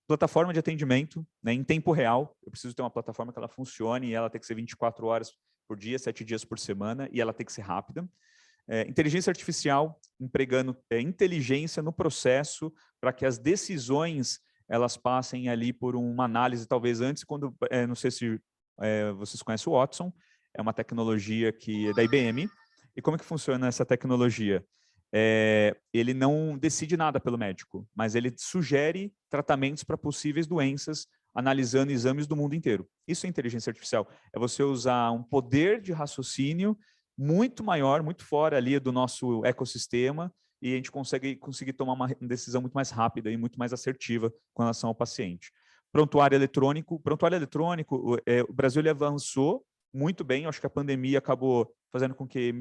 [SPEAKER 5] plataforma de atendimento, né, em tempo real. Eu preciso ter uma plataforma que ela funcione e ela tem que ser 24 horas por dia, 7 dias por semana, e ela tem que ser rápida. Inteligência artificial, empregando inteligência no processo para que as decisões elas passem ali por uma análise, talvez antes, quando, não sei se vocês conhecem o Watson, é uma tecnologia que é da IBM. E como é que funciona essa tecnologia? Ele não decide nada pelo médico, mas ele sugere tratamentos para possíveis doenças, analisando exames do mundo inteiro. Isso é inteligência artificial. É você usar um poder de raciocínio muito maior, muito fora ali do nosso ecossistema, e a gente conseguir tomar uma decisão muito mais rápida e muito mais assertiva com relação ao paciente. Prontuário eletrônico. Prontuário eletrônico, o Brasil ele avançou muito bem. Acho que a pandemia acabou fazendo com que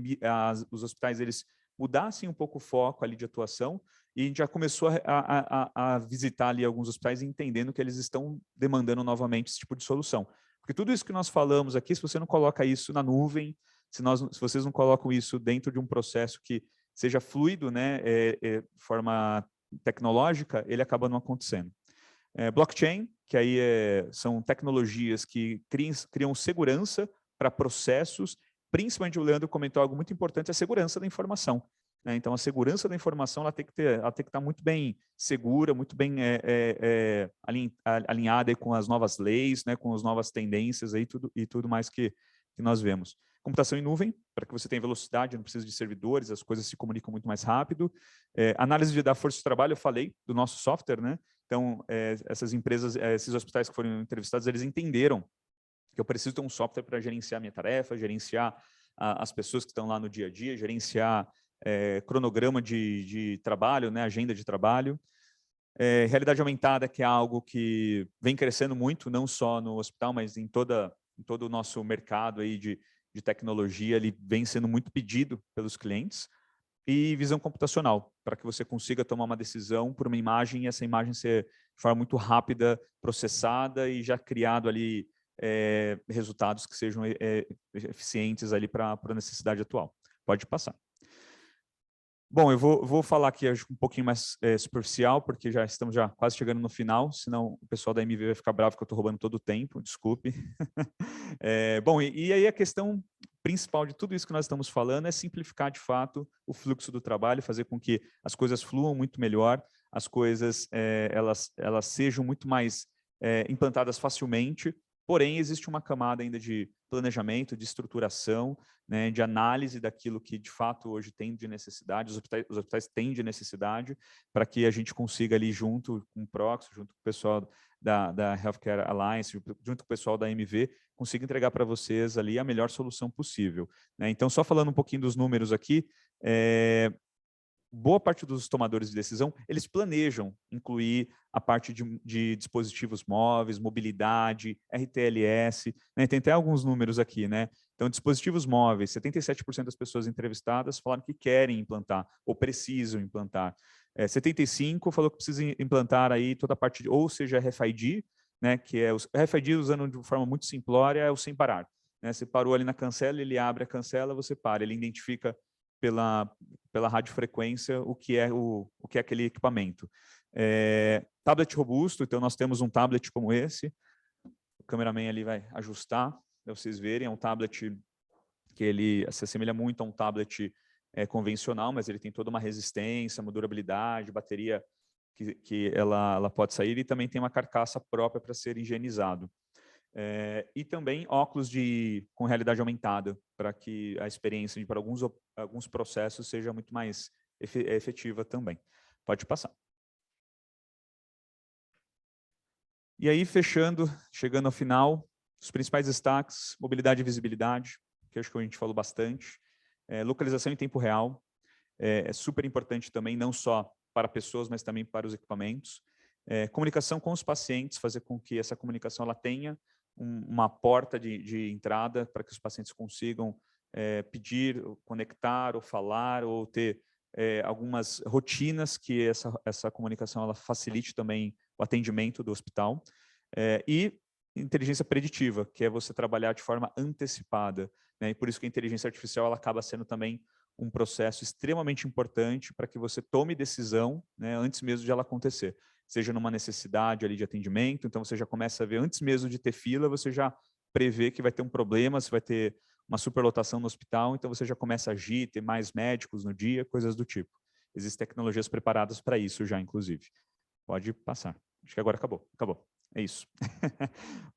[SPEAKER 5] os hospitais eles mudassem um pouco o foco ali de atuação, e a gente já começou a visitar ali alguns hospitais entendendo que eles estão demandando novamente esse tipo de solução. Porque tudo isso que nós falamos aqui, se você não coloca isso na nuvem, se vocês não colocam isso dentro de um processo que seja fluido, né, de forma tecnológica, ele acaba não acontecendo. Blockchain, que aí são tecnologias que criam segurança para processos. Principalmente o Leandro comentou algo muito importante, a segurança da informação. Né? Então, a segurança da informação ela tem que estar muito bem segura, muito bem alinhada aí com as novas leis, né? Com as novas tendências aí, tudo mais que nós vemos. Computação em nuvem, para que você tenha velocidade, não precisa de servidores, as coisas se comunicam muito mais rápido. Análise da força de trabalho, eu falei do nosso software, né? Então, essas empresas, esses hospitais que foram entrevistados, eles entenderam que eu preciso ter um software para gerenciar minha tarefa, gerenciar as pessoas que estão lá no dia a dia, gerenciar cronograma de trabalho, né, agenda de trabalho. Realidade aumentada, que é algo que vem crescendo muito, não só no hospital, mas em todo o nosso mercado aí de tecnologia, ele vem sendo muito pedido pelos clientes. E visão computacional, para que você consiga tomar uma decisão por uma imagem e essa imagem ser de forma muito rápida, processada e já criado ali resultados que sejam eficientes ali para a necessidade atual. Pode passar. Bom, eu vou falar aqui um pouquinho mais superficial, porque já estamos quase chegando no final, senão o pessoal da MV vai ficar bravo que eu estou roubando todo o tempo, desculpe. Bom, e aí a questão principal de tudo isso que nós estamos falando é simplificar, de fato, o fluxo do trabalho, fazer com que as coisas fluam muito melhor, as coisas elas sejam muito mais implantadas facilmente. Porém, existe uma camada ainda de planejamento, de estruturação, né, de análise daquilo que, de fato, hoje tem de necessidade, os hospitais têm de necessidade, para que a gente consiga ali, junto com o Proxo, junto com o pessoal da Healthcare Alliance, junto com o pessoal da MV, consiga entregar para vocês ali a melhor solução possível. Né? Então, só falando um pouquinho dos números aqui, boa parte dos tomadores de decisão, eles planejam incluir a parte de dispositivos móveis, mobilidade, RTLS, né? Tem até alguns números aqui, né? Então, dispositivos móveis, 77% das pessoas entrevistadas falaram que querem implantar ou precisam implantar. 75% falou que precisa implantar aí toda a parte, ou seja, RFID, né? Que é o RFID, usando de forma muito simplória, é o sem parar. Né? Você parou ali na cancela, ele abre a cancela, você para, ele identifica pela radiofrequência o que é aquele equipamento. Tablet robusto, então nós temos um tablet como esse, o cameraman ali vai ajustar, para vocês verem, é um tablet que ele se assemelha muito a um tablet convencional, mas ele tem toda uma resistência, uma durabilidade, bateria que ela pode sair, e também tem uma carcaça própria para ser higienizado. E também óculos com realidade aumentada, para que a experiência para alguns processos seja muito mais efetiva também. Pode passar. E aí, chegando ao final, os principais destaques: mobilidade e visibilidade, que acho que a gente falou bastante. Localização em tempo real, é super importante também, não só para pessoas, mas também para os equipamentos. Comunicação com os pacientes, fazer com que essa comunicação ela tenha uma porta de entrada para que os pacientes consigam pedir, conectar, ou falar, ou ter algumas rotinas que essa comunicação ela facilite também o atendimento do hospital. E inteligência preditiva, que é você trabalhar de forma antecipada. Né? E por isso que a inteligência artificial ela acaba sendo também um processo extremamente importante para que você tome decisão, né, antes mesmo de ela acontecer. Seja numa necessidade ali de atendimento, então você já começa a ver, antes mesmo de ter fila, você já prevê que vai ter um problema, você vai ter uma superlotação no hospital, então você já começa a agir, ter mais médicos no dia, coisas do tipo. Existem tecnologias preparadas para isso já, inclusive. Pode passar. Acho que agora acabou. Acabou. É isso.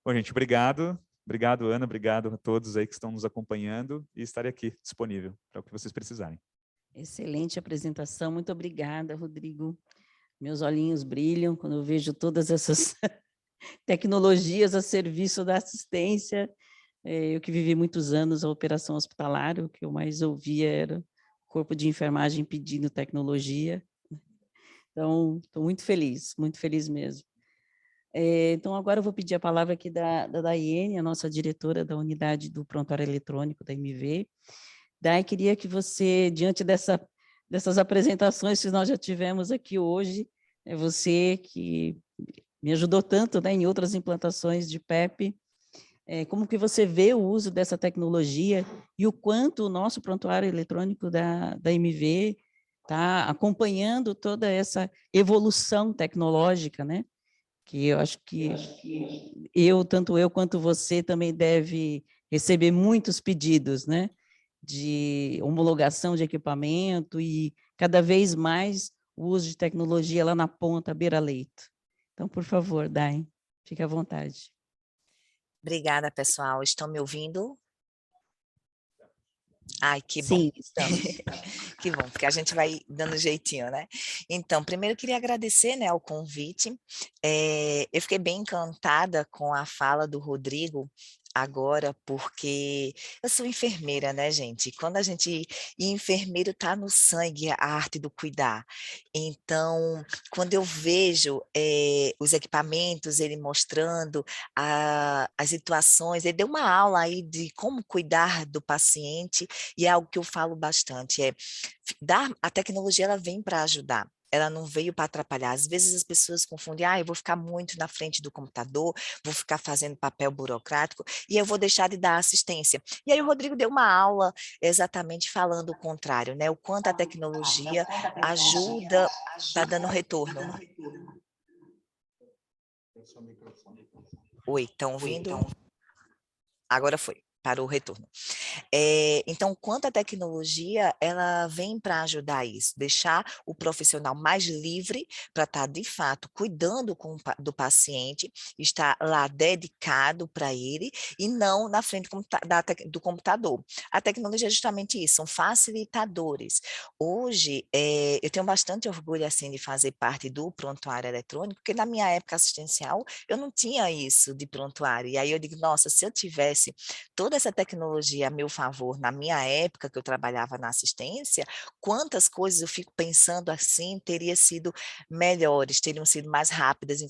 [SPEAKER 5] Bom, gente, obrigado. Obrigado, Ana. Obrigado a todos aí que estão nos acompanhando e estarei aqui disponível para o que vocês precisarem.
[SPEAKER 1] Excelente apresentação. Muito obrigada, Rodrigo. Meus olhinhos brilham quando eu vejo todas essas tecnologias a serviço da assistência. Eu que vivi muitos anos a operação hospitalar, o que eu mais ouvia era o corpo de enfermagem pedindo tecnologia. Então, estou muito feliz mesmo. Então, agora eu vou pedir a palavra aqui da Daiane, a nossa diretora da unidade do prontuário eletrônico da MV. Dai, queria que você, diante dessas apresentações que nós já tivemos aqui hoje, é você que me ajudou tanto, né, em outras implantações de PEP, como que você vê o uso dessa tecnologia e o quanto o nosso prontuário eletrônico da MV está acompanhando toda essa evolução tecnológica, né? Que eu acho que tanto eu quanto você também deve receber muitos pedidos, né? De homologação de equipamento e cada vez mais o uso de tecnologia lá na ponta, beira-leito. Então, por favor, Dai, fique à vontade.
[SPEAKER 2] Obrigada, pessoal. Estão me ouvindo? Ai, que bom.
[SPEAKER 1] Sim, estamos.
[SPEAKER 2] Que bom, porque a gente vai dando jeitinho, né? Então, primeiro eu queria agradecer, né, o convite. Eu fiquei bem encantada com a fala do Rodrigo agora, porque eu sou enfermeira, né, gente? E enfermeiro tá no sangue a arte do cuidar. Então, quando eu vejo os equipamentos, ele mostrando as situações, ele deu uma aula aí de como cuidar do paciente, e é algo que eu falo bastante, a tecnologia ela vem para ajudar. Ela não veio para atrapalhar. Às vezes as pessoas confundem, eu vou ficar muito na frente do computador, vou ficar fazendo papel burocrático e eu vou deixar de dar assistência. E aí o Rodrigo deu uma aula exatamente falando o contrário, né? O quanto a tecnologia ajuda, está dando retorno. Oi, estão ouvindo? Agora foi, parou o retorno. Então, quanto a tecnologia, ela vem para ajudar isso, deixar o profissional mais livre para estar, de fato, cuidando do paciente, estar lá dedicado para ele e não na frente do computador. A tecnologia é justamente isso, são facilitadores. Hoje, eu tenho bastante orgulho, assim, de fazer parte do prontuário eletrônico, porque na minha época assistencial, eu não tinha isso de prontuário. E aí eu digo, nossa, se eu tivesse toda essa tecnologia a meu favor, na minha época que eu trabalhava na assistência, quantas coisas eu fico pensando assim, teriam sido melhores, teriam sido mais rápidas,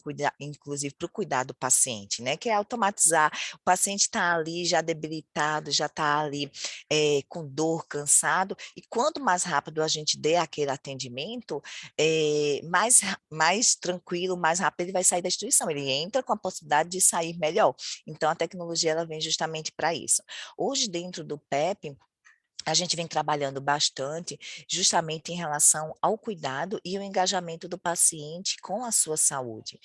[SPEAKER 2] inclusive para o cuidar do paciente, né? Que é automatizar, o paciente está ali já debilitado, já está ali com dor, cansado, e quanto mais rápido a gente der aquele atendimento, mais tranquilo, mais rápido ele vai sair da instituição, ele entra com a possibilidade de sair melhor. Então, a tecnologia ela vem justamente para isso. Hoje, dentro do PEP, a gente vem trabalhando bastante justamente em relação ao cuidado e o engajamento do paciente com a sua saúde,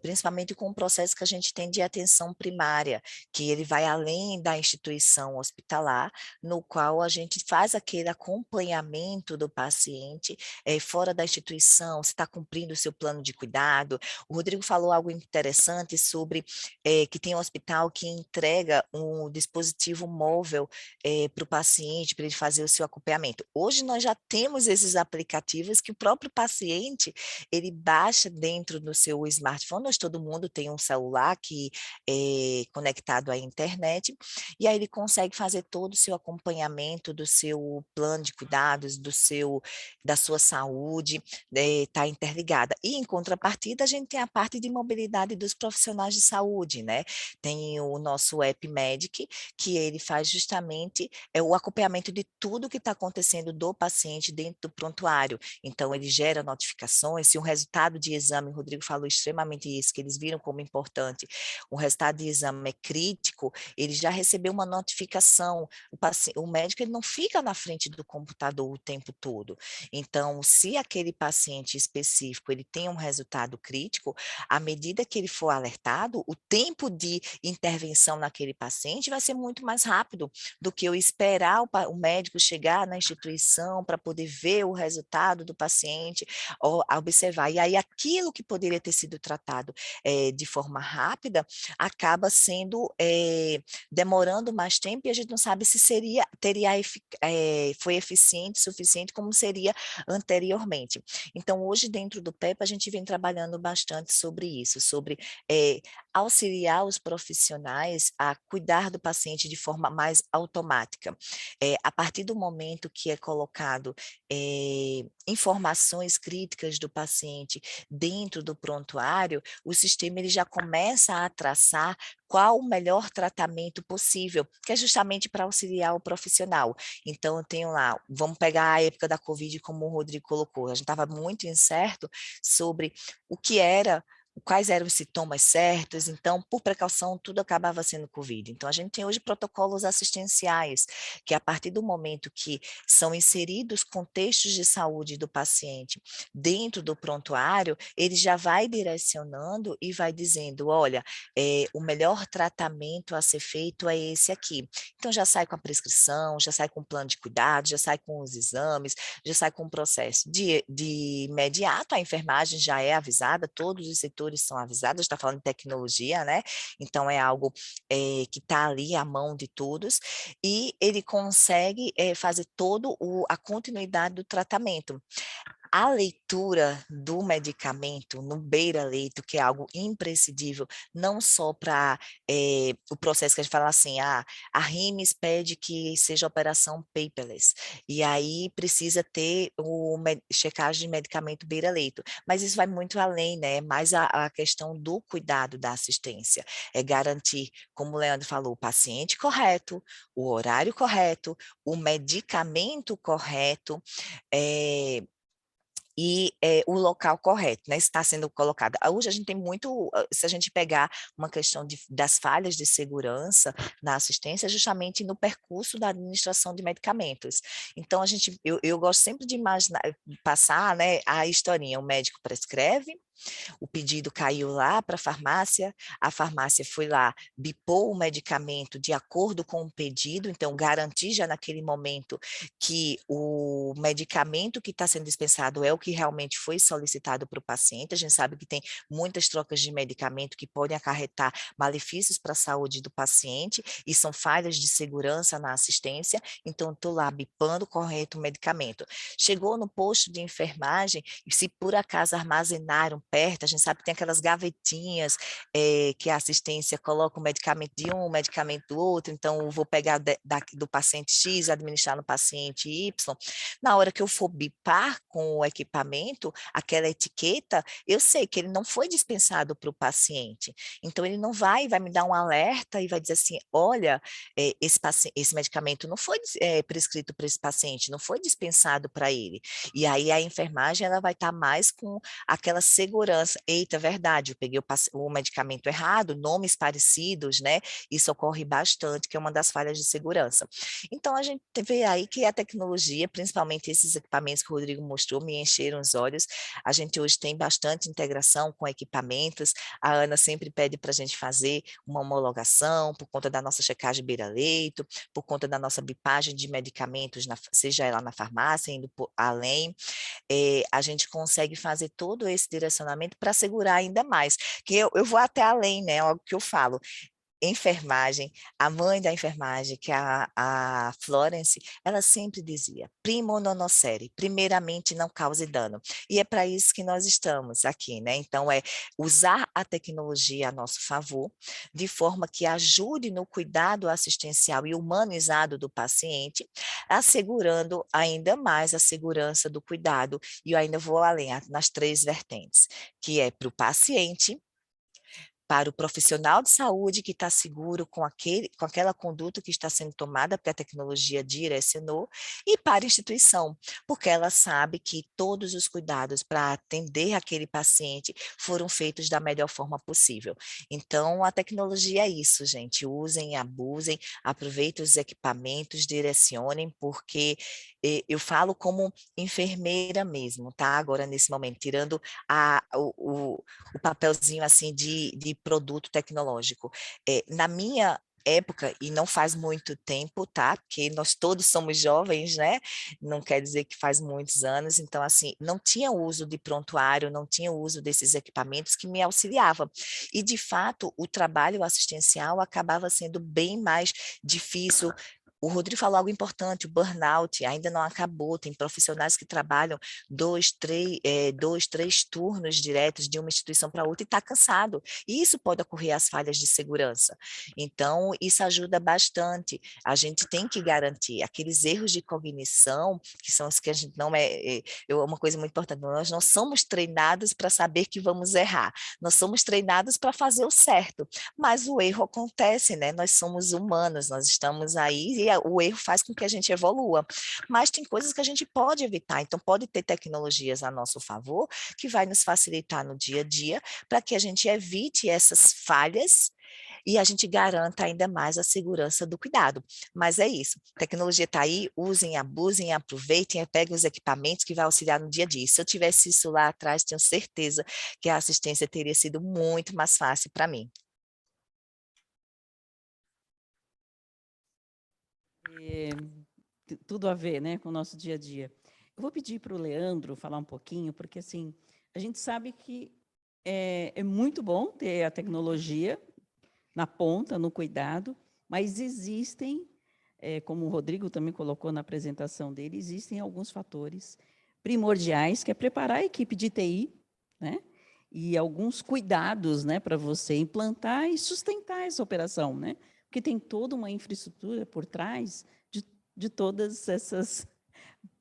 [SPEAKER 2] principalmente com o processo que a gente tem de atenção primária, que ele vai além da instituição hospitalar, no qual a gente faz aquele acompanhamento do paciente fora da instituição, se está cumprindo o seu plano de cuidado. O Rodrigo falou algo interessante sobre que tem um hospital que entrega um dispositivo móvel para o paciente, para ele fazer o seu acompanhamento. Hoje nós já temos esses aplicativos que o próprio paciente, ele baixa dentro do seu smartphone, nós todo mundo tem um celular que é conectado à internet, e aí ele consegue fazer todo o seu acompanhamento do seu plano de cuidados, da sua saúde, está interligada. E em contrapartida, a gente tem a parte de mobilidade dos profissionais de saúde, né? Tem o nosso app Medic, que ele faz justamente o acompanhamento monitoramento de tudo que está acontecendo do paciente dentro do prontuário. Então, ele gera notificações, se um resultado de exame, o Rodrigo falou extremamente isso, que eles viram como importante, o resultado de exame é crítico, ele já recebeu uma notificação, o médico ele não fica na frente do computador o tempo todo. Então, se aquele paciente específico ele tem um resultado crítico, à medida que ele for alertado, o tempo de intervenção naquele paciente vai ser muito mais rápido do que eu esperar o médico chegar na instituição para poder ver o resultado do paciente, ou observar. E aí aquilo que poderia ter sido tratado de forma rápida, acaba sendo, demorando mais tempo e a gente não sabe se foi eficiente, suficiente como seria anteriormente. Então, hoje dentro do PEP, a gente vem trabalhando bastante sobre isso, sobre auxiliar os profissionais a cuidar do paciente de forma mais automática. A partir do momento que é colocado informações críticas do paciente dentro do prontuário, o sistema ele já começa a traçar qual o melhor tratamento possível, que é justamente para auxiliar o profissional. Então, eu tenho lá, vamos pegar a época da Covid, como o Rodrigo colocou, a gente estava muito incerto sobre o que era, quais eram os sintomas certos, então, por precaução, tudo acabava sendo Covid. Então, a gente tem hoje protocolos assistenciais, que a partir do momento que são inseridos contextos de saúde do paciente dentro do prontuário, ele já vai direcionando e vai dizendo, olha, o melhor tratamento a ser feito é esse aqui. Então, já sai com a prescrição, já sai com o plano de cuidado, já sai com os exames, já sai com o processo. De imediato, a enfermagem já é avisada, todos os setores são avisados, está falando de tecnologia, né? Então, é algo que está ali à mão de todos, e ele consegue fazer toda a continuidade do tratamento. A leitura do medicamento no beira-leito, que é algo imprescindível, não só para o processo que a gente fala assim, a RIMS pede que seja operação paperless, e aí precisa ter checagem de medicamento beira-leito, mas isso vai muito além, né? Mais a questão do cuidado da assistência, é garantir, como o Leandro falou, o paciente correto, o horário correto, o medicamento correto, e o local correto, né, está sendo colocado. Hoje a gente tem muito, se a gente pegar uma questão das falhas de segurança na assistência, justamente no percurso da administração de medicamentos. Então, eu gosto sempre de imaginar, passar, né, a historinha, o médico prescreve, o pedido caiu lá para a farmácia foi lá, bipou o medicamento de acordo com o pedido, então garantir já naquele momento que o medicamento que está sendo dispensado é o que realmente foi solicitado para o paciente. A gente sabe que tem muitas trocas de medicamento que podem acarretar malefícios para a saúde do paciente e são falhas de segurança na assistência, então estou lá bipando correto o medicamento. Chegou no posto de enfermagem, e se por acaso armazenaram perto, a gente sabe que tem aquelas gavetinhas que a assistência coloca o medicamento de um, o medicamento do outro, então eu vou pegar do paciente X, administrar no paciente Y. Na hora que eu for bipar com o equipamento, aquela etiqueta, eu sei que ele não foi dispensado para o paciente, então ele não vai me dar um alerta e vai dizer assim, olha, esse medicamento não foi prescrito para esse paciente, não foi dispensado para ele. E aí a enfermagem ela vai estar mais com aquela segurança. Eita, verdade, eu peguei o medicamento errado, nomes parecidos, né? Isso ocorre bastante, que é uma das falhas de segurança. Então, a gente vê aí que a tecnologia, principalmente esses equipamentos que o Rodrigo mostrou, me encheram os olhos. A gente hoje tem bastante integração com equipamentos. A Ana sempre pede para a gente fazer uma homologação por conta da nossa checagem beira-leito, por conta da nossa bipagem de medicamentos, seja ela na farmácia, indo além. A gente consegue fazer todo esse direcionamento para segurar ainda mais. Que eu vou até além, né? Algo que eu falo. Enfermagem, a mãe da enfermagem, que é a Florence, ela sempre dizia, primo non nocere, primeiramente não cause dano. E é para isso que nós estamos aqui, né? Então, é usar a tecnologia a nosso favor, de forma que ajude no cuidado assistencial e humanizado do paciente, assegurando ainda mais a segurança do cuidado. E eu ainda vou além, nas 3 vertentes, que é para o paciente, para o profissional de saúde que está seguro com aquela conduta que está sendo tomada, porque a tecnologia direcionou, e para a instituição, porque ela sabe que todos os cuidados para atender aquele paciente foram feitos da melhor forma possível. Então, a tecnologia é isso, gente. Usem, abusem, aproveitem os equipamentos, direcionem, porque eu falo como enfermeira mesmo, tá? Agora, nesse momento, tirando o papelzinho assim de produto tecnológico. Na minha época, e não faz muito tempo, tá? Porque nós todos somos jovens, né? Não quer dizer que faz muitos anos, então, assim, não tinha uso de prontuário, não tinha uso desses equipamentos que me auxiliavam. E, de fato, o trabalho assistencial acabava sendo bem mais difícil. O Rodrigo falou algo importante, o burnout ainda não acabou, tem profissionais que trabalham 2, 3 turnos diretos de uma instituição para outra e está cansado. E isso pode ocorrer as falhas de segurança. Então, isso ajuda bastante. A gente tem que garantir aqueles erros de cognição, que são os que a gente não uma coisa muito importante, nós não somos treinados para saber que vamos errar, nós somos treinados para fazer o certo, mas o erro acontece, né? Nós somos humanos, nós estamos aí e o erro faz com que a gente evolua. Mas tem coisas que a gente pode evitar, então pode ter tecnologias a nosso favor que vai nos facilitar no dia a dia para que a gente evite essas falhas e a gente garanta ainda mais a segurança do cuidado. Mas é isso, a tecnologia está aí, usem, abusem, aproveitem, peguem os equipamentos que vai auxiliar no dia a dia. Se eu tivesse isso lá atrás, tenho certeza que a assistência teria sido muito mais fácil para mim.
[SPEAKER 1] Tudo a ver, né, com o nosso dia a dia. Eu vou pedir para o Leandro falar um pouquinho, porque assim, a gente sabe que é muito bom ter a tecnologia na ponta, no cuidado, mas existem, como o Rodrigo também colocou na apresentação dele, existem alguns fatores primordiais, que é preparar a equipe de TI, né, e alguns cuidados, né, para você implantar e sustentar essa operação, né, porque tem toda uma infraestrutura por trás de todas essas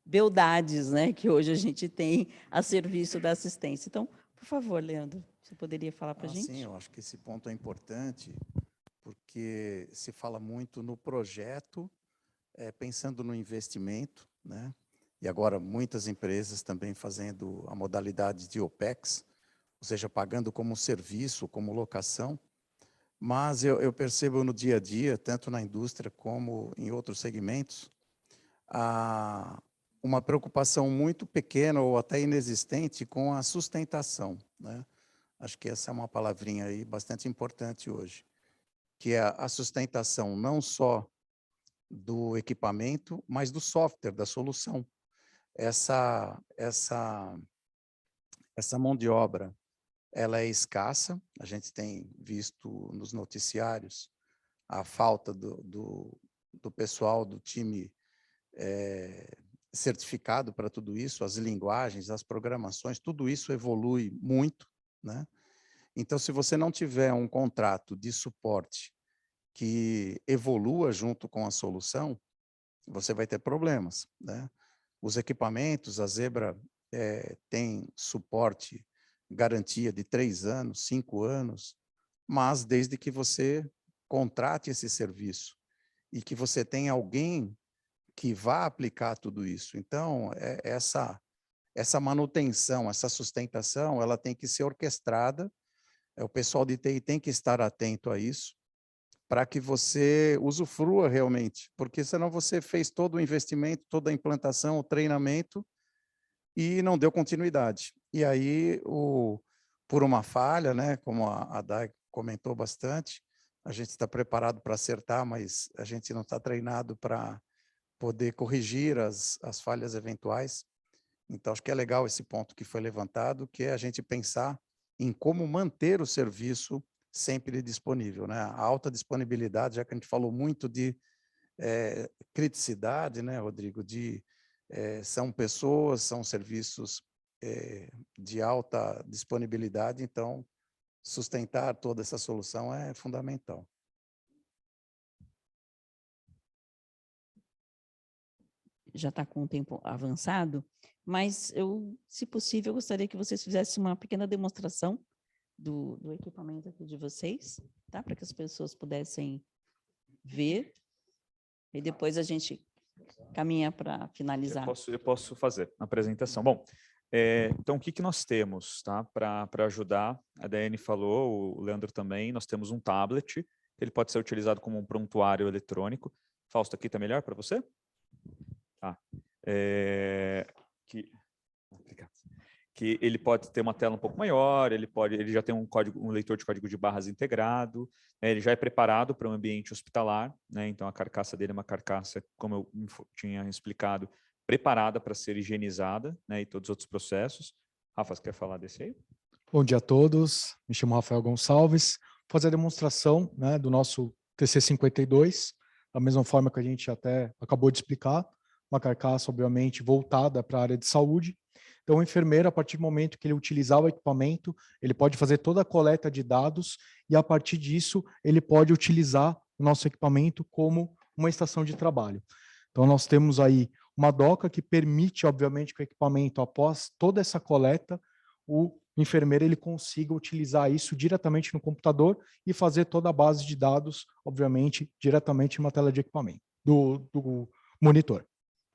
[SPEAKER 1] beldades, né, que hoje a gente tem a serviço da assistência. Então, por favor, Leandro, você poderia falar para a gente?
[SPEAKER 4] Sim, eu acho que esse ponto é importante, porque se fala muito no projeto, pensando no investimento, né? E agora muitas empresas também fazendo a modalidade de OPEX, ou seja, pagando como serviço, como locação, mas eu percebo no dia a dia, tanto na indústria como em outros segmentos, uma preocupação muito pequena ou até inexistente com a sustentação, né? Acho que essa é uma palavrinha aí bastante importante hoje, que é a sustentação não só do equipamento, mas do software, da solução. Essa mão de obra, ela é escassa, a gente tem visto nos noticiários a falta do pessoal, do time certificado para tudo isso, as linguagens, as programações, tudo isso evolui muito, né? Então, se você não tiver um contrato de suporte que evolua junto com a solução, você vai ter problemas, né? Os equipamentos, a Zebra tem suporte, garantia de 3 anos, 5 anos, mas desde que você contrate esse serviço e que você tenha alguém que vá aplicar tudo isso. Então, essa manutenção, essa sustentação, ela tem que ser orquestrada, o pessoal de TI tem que estar atento a isso, para que você usufrua realmente, porque senão você fez todo o investimento, toda a implantação, o treinamento, e não deu continuidade. E aí, por uma falha, né, como a Day comentou bastante, a gente está preparado para acertar, mas a gente não está treinado para poder corrigir as falhas eventuais. Então, acho que é legal esse ponto que foi levantado, que é a gente pensar em como manter o serviço sempre disponível, né? A alta disponibilidade, já que a gente falou muito de criticidade, né, Rodrigo? São pessoas, são serviços de alta disponibilidade, então sustentar toda essa solução é fundamental.
[SPEAKER 1] Já está com o tempo avançado, mas eu, se possível, gostaria que vocês fizessem uma pequena demonstração do equipamento aqui de vocês, tá? Para que as pessoas pudessem ver. E depois a gente caminha para finalizar.
[SPEAKER 5] Eu posso fazer a apresentação. Bom, então o que nós temos, tá? Para ajudar, a Daiane falou, o Leandro também, nós temos um tablet, ele pode ser utilizado como um prontuário eletrônico. Fausto, aqui está melhor para você? Tá. Obrigado. Que ele pode ter uma tela um pouco maior, ele já tem um leitor de código de barras integrado, ele já é preparado para um ambiente hospitalar, né? Então a carcaça dele é uma carcaça, como eu tinha explicado, preparada para ser higienizada, né? E todos os outros processos. Rafa, você quer falar desse aí?
[SPEAKER 6] Bom dia a todos, me chamo Rafael Gonçalves, vou fazer a demonstração, né, do nosso TC52, da mesma forma que a gente até acabou de explicar, uma carcaça, obviamente, voltada para a área de saúde. Então, o enfermeiro, a partir do momento que ele utilizar o equipamento, ele pode fazer toda a coleta de dados e, a partir disso, ele pode utilizar o nosso equipamento como uma estação de trabalho. Então, nós temos aí uma doca que permite, obviamente, que o equipamento, após toda essa coleta, o enfermeiro ele consiga utilizar isso diretamente no computador e fazer toda a base de dados, obviamente, diretamente em uma tela de equipamento, do monitor.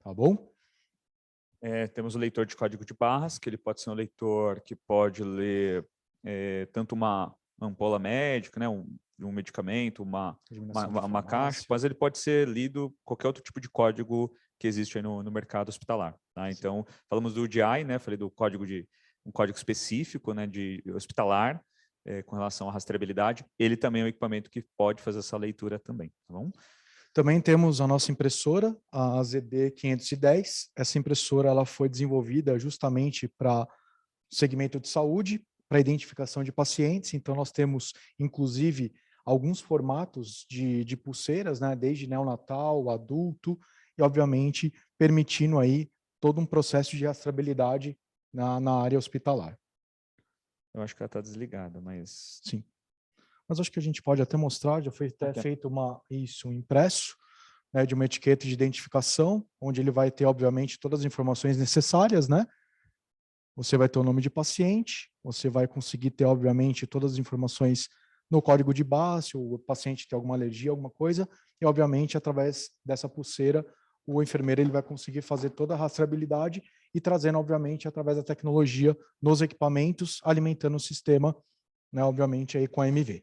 [SPEAKER 6] Tá bom?
[SPEAKER 5] Temos o leitor de código de barras, que ele pode ser um leitor que pode ler tanto uma ampola médica, né, um medicamento, uma caixa, mas ele pode ser lido qualquer outro tipo de código que existe aí no mercado hospitalar. Tá? Então, falamos do DI, né, falei do código um código específico, né, de hospitalar, com relação à rastreabilidade. Ele também é um equipamento que pode fazer essa leitura também. Tá bom?
[SPEAKER 6] Também temos a nossa impressora, a ZD510. Essa impressora ela foi desenvolvida justamente para segmento de saúde, para identificação de pacientes. Então, nós temos, inclusive, alguns formatos de pulseiras, né, desde neonatal, adulto, e, obviamente, permitindo aí todo um processo de rastreabilidade na área hospitalar.
[SPEAKER 5] Eu acho que ela está desligada, mas...
[SPEAKER 6] Sim. Mas acho que a gente pode até mostrar, já foi até feito um impresso, né, de uma etiqueta de identificação, onde ele vai ter, obviamente, todas as informações necessárias, né? Você vai ter o nome de paciente, você vai conseguir ter, obviamente, todas as informações no código de barra, se o paciente tem alguma alergia, alguma coisa, e, obviamente, através dessa pulseira, o enfermeiro ele vai conseguir fazer toda a rastreabilidade e trazendo, obviamente, através da tecnologia nos equipamentos, alimentando o sistema, né, obviamente, aí com a MV.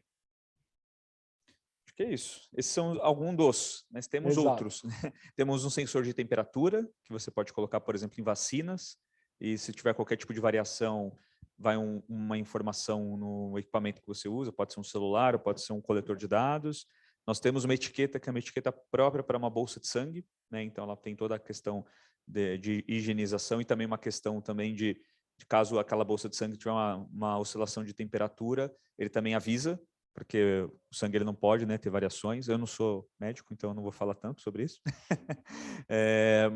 [SPEAKER 5] Que é isso. Esses são alguns dos, mas temos outros. Né? Temos um sensor de temperatura, que você pode colocar, por exemplo, em vacinas, e se tiver qualquer tipo de variação, vai uma informação no equipamento que você usa, pode ser um celular, ou pode ser um coletor de dados. Nós temos uma etiqueta, que é uma etiqueta própria para uma bolsa de sangue, né? Então ela tem toda a questão de higienização e também uma questão também de caso aquela bolsa de sangue tiver uma oscilação de temperatura, ele também avisa, porque o sangue ele não pode, né, ter variações. Eu não sou médico, então eu não vou falar tanto sobre isso.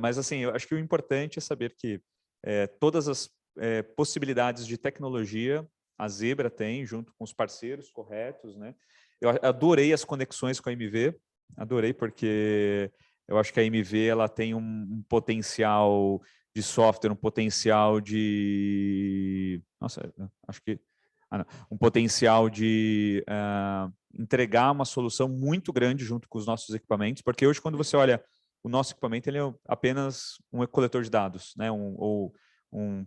[SPEAKER 5] Mas, assim, eu acho que o importante é saber que todas as possibilidades de tecnologia a Zebra tem, junto com os parceiros corretos, né? Eu adorei as conexões com a MV, adorei, porque eu acho que a MV ela tem um potencial de software, um potencial de... Nossa, acho que... um potencial de entregar uma solução muito grande junto com os nossos equipamentos, porque hoje, quando você olha o nosso equipamento, ele é apenas um coletor de dados, né?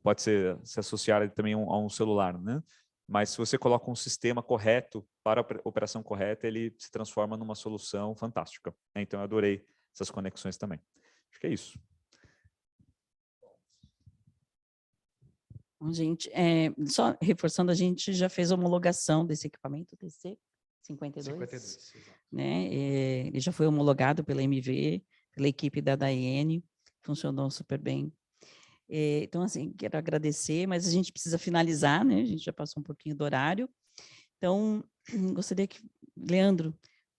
[SPEAKER 5] Pode se associar também a um celular, né? Mas se você coloca um sistema correto para a operação correta, ele se transforma numa solução fantástica. Né? Então, eu adorei essas conexões também. Acho que é isso.
[SPEAKER 1] Bom, gente, só reforçando, a gente já fez a homologação desse equipamento, TC 52, né? Ele já foi homologado pela MV, pela equipe da Daiane, funcionou super bem. Então, assim, quero agradecer, mas a gente precisa finalizar, né? A gente já passou um pouquinho do horário. Então, gostaria que, Leandro,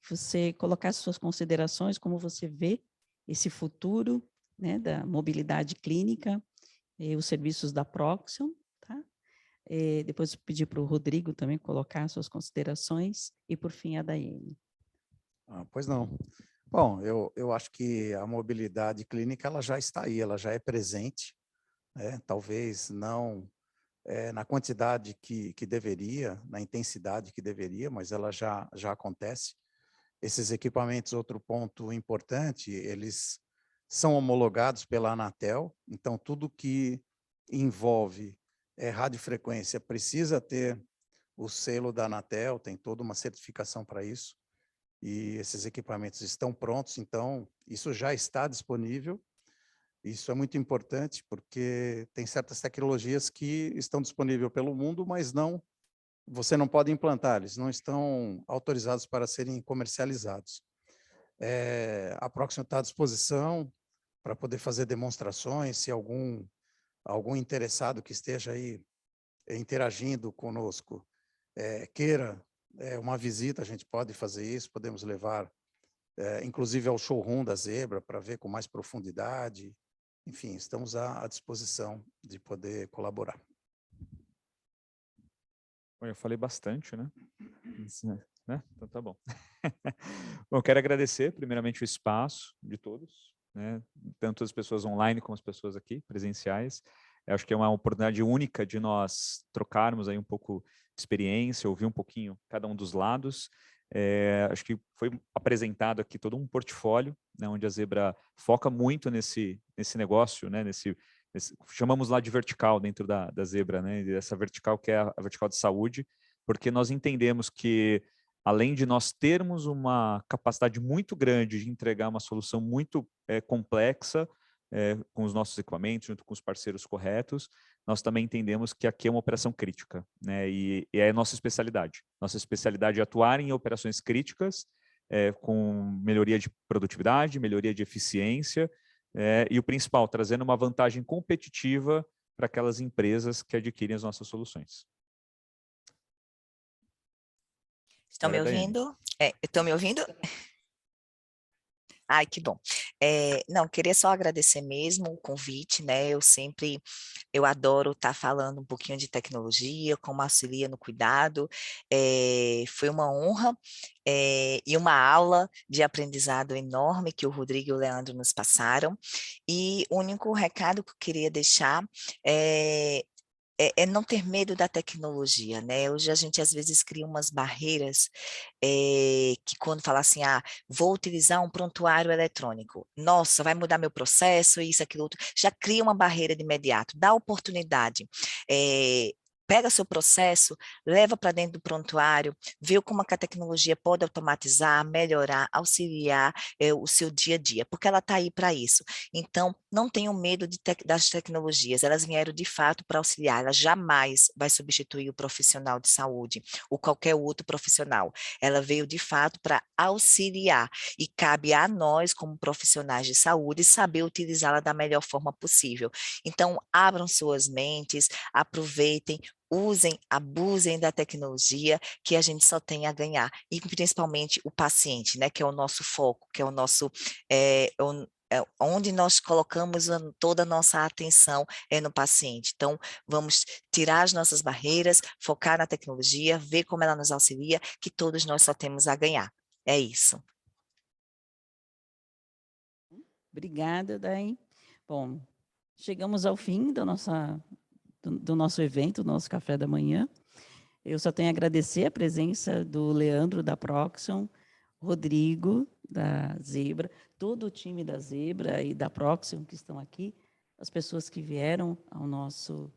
[SPEAKER 1] você colocasse suas considerações, como você vê esse futuro, né, da mobilidade clínica, os serviços da Proxion, tá? Depois pedir para o Rodrigo também colocar suas considerações e, por fim, a Daiane.
[SPEAKER 4] Pois não. Bom, eu acho que a mobilidade clínica ela já está aí, ela já é presente, né? Talvez não na quantidade que deveria, na intensidade que deveria, mas ela já acontece. Esses equipamentos, outro ponto importante, eles são homologados pela Anatel, então tudo que envolve radiofrequência precisa ter o selo da Anatel, tem toda uma certificação para isso, e esses equipamentos estão prontos, então isso já está disponível. Isso é muito importante, porque tem certas tecnologias que estão disponíveis pelo mundo, mas você não pode implantar, eles não estão autorizados para serem comercializados. A Proximus está à disposição para poder fazer demonstrações, se algum interessado que esteja aí interagindo conosco queira uma visita, a gente pode fazer isso, podemos levar, inclusive, ao showroom da Zebra, para ver com mais profundidade. Enfim, estamos à disposição de poder colaborar.
[SPEAKER 5] Bom, eu falei bastante, né? Então tá bom. Bom, quero agradecer primeiramente o espaço de todos, né? Tanto as pessoas online como as pessoas aqui, presenciais. Eu acho que é uma oportunidade única de nós trocarmos aí um pouco de experiência, ouvir um pouquinho cada um dos lados. Acho que foi apresentado aqui todo um portfólio, né, onde a Zebra foca muito nesse negócio, né, chamamos lá de vertical dentro da Zebra, né, essa vertical que é a vertical de saúde, porque nós entendemos que, além de nós termos uma capacidade muito grande de entregar uma solução muito complexa, com os nossos equipamentos, junto com os parceiros corretos, nós também entendemos que aqui é uma operação crítica, né? E é a nossa especialidade. Nossa especialidade é atuar em operações críticas, com melhoria de produtividade, melhoria de eficiência, e o principal, trazendo uma vantagem competitiva para aquelas empresas que adquirem as nossas soluções.
[SPEAKER 2] Estão me ouvindo? Estão me ouvindo? Ai, que bom. Não, queria só agradecer mesmo o convite, né? Eu adoro estar falando um pouquinho de tecnologia, como auxilia no cuidado. Foi uma honra e uma aula de aprendizado enorme que o Rodrigo e o Leandro nos passaram. E o único recado que eu queria deixar é não ter medo da tecnologia, né? Hoje a gente às vezes cria umas barreiras que quando fala assim, vou utilizar um prontuário eletrônico, nossa, vai mudar meu processo, isso, aquilo, outro, já cria uma barreira de imediato, dá oportunidade. Pega seu processo, leva para dentro do prontuário, vê como a tecnologia pode automatizar, melhorar, auxiliar o seu dia a dia, porque ela está aí para isso. Então, não tenham medo das tecnologias, elas vieram de fato para auxiliar, ela jamais vai substituir o profissional de saúde ou qualquer outro profissional. Ela veio de fato para auxiliar e cabe a nós, como profissionais de saúde, saber utilizá-la da melhor forma possível. Então, abram suas mentes, aproveitem, usem, abusem da tecnologia, que a gente só tem a ganhar, e principalmente o paciente, né, que é o nosso foco, que é o nosso, onde nós colocamos toda a nossa atenção no paciente. Então, vamos tirar as nossas barreiras, focar na tecnologia, ver como ela nos auxilia, que todos nós só temos a ganhar. É isso.
[SPEAKER 1] Obrigada, Day. Bom, chegamos ao fim do nosso evento, do nosso café da manhã. Eu só tenho a agradecer a presença do Leandro, da Proximus, Rodrigo, da Zebra, todo o time da Zebra e da Proximus que estão aqui, as pessoas que vieram ao nosso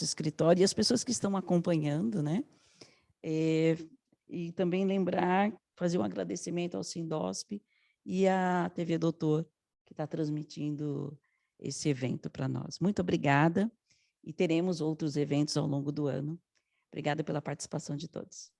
[SPEAKER 1] escritório e as pessoas que estão acompanhando, né? E também fazer um agradecimento ao Sindosp e à TV Doutor, que está transmitindo esse evento para nós. Muito obrigada, e teremos outros eventos ao longo do ano. Obrigada pela participação de todos.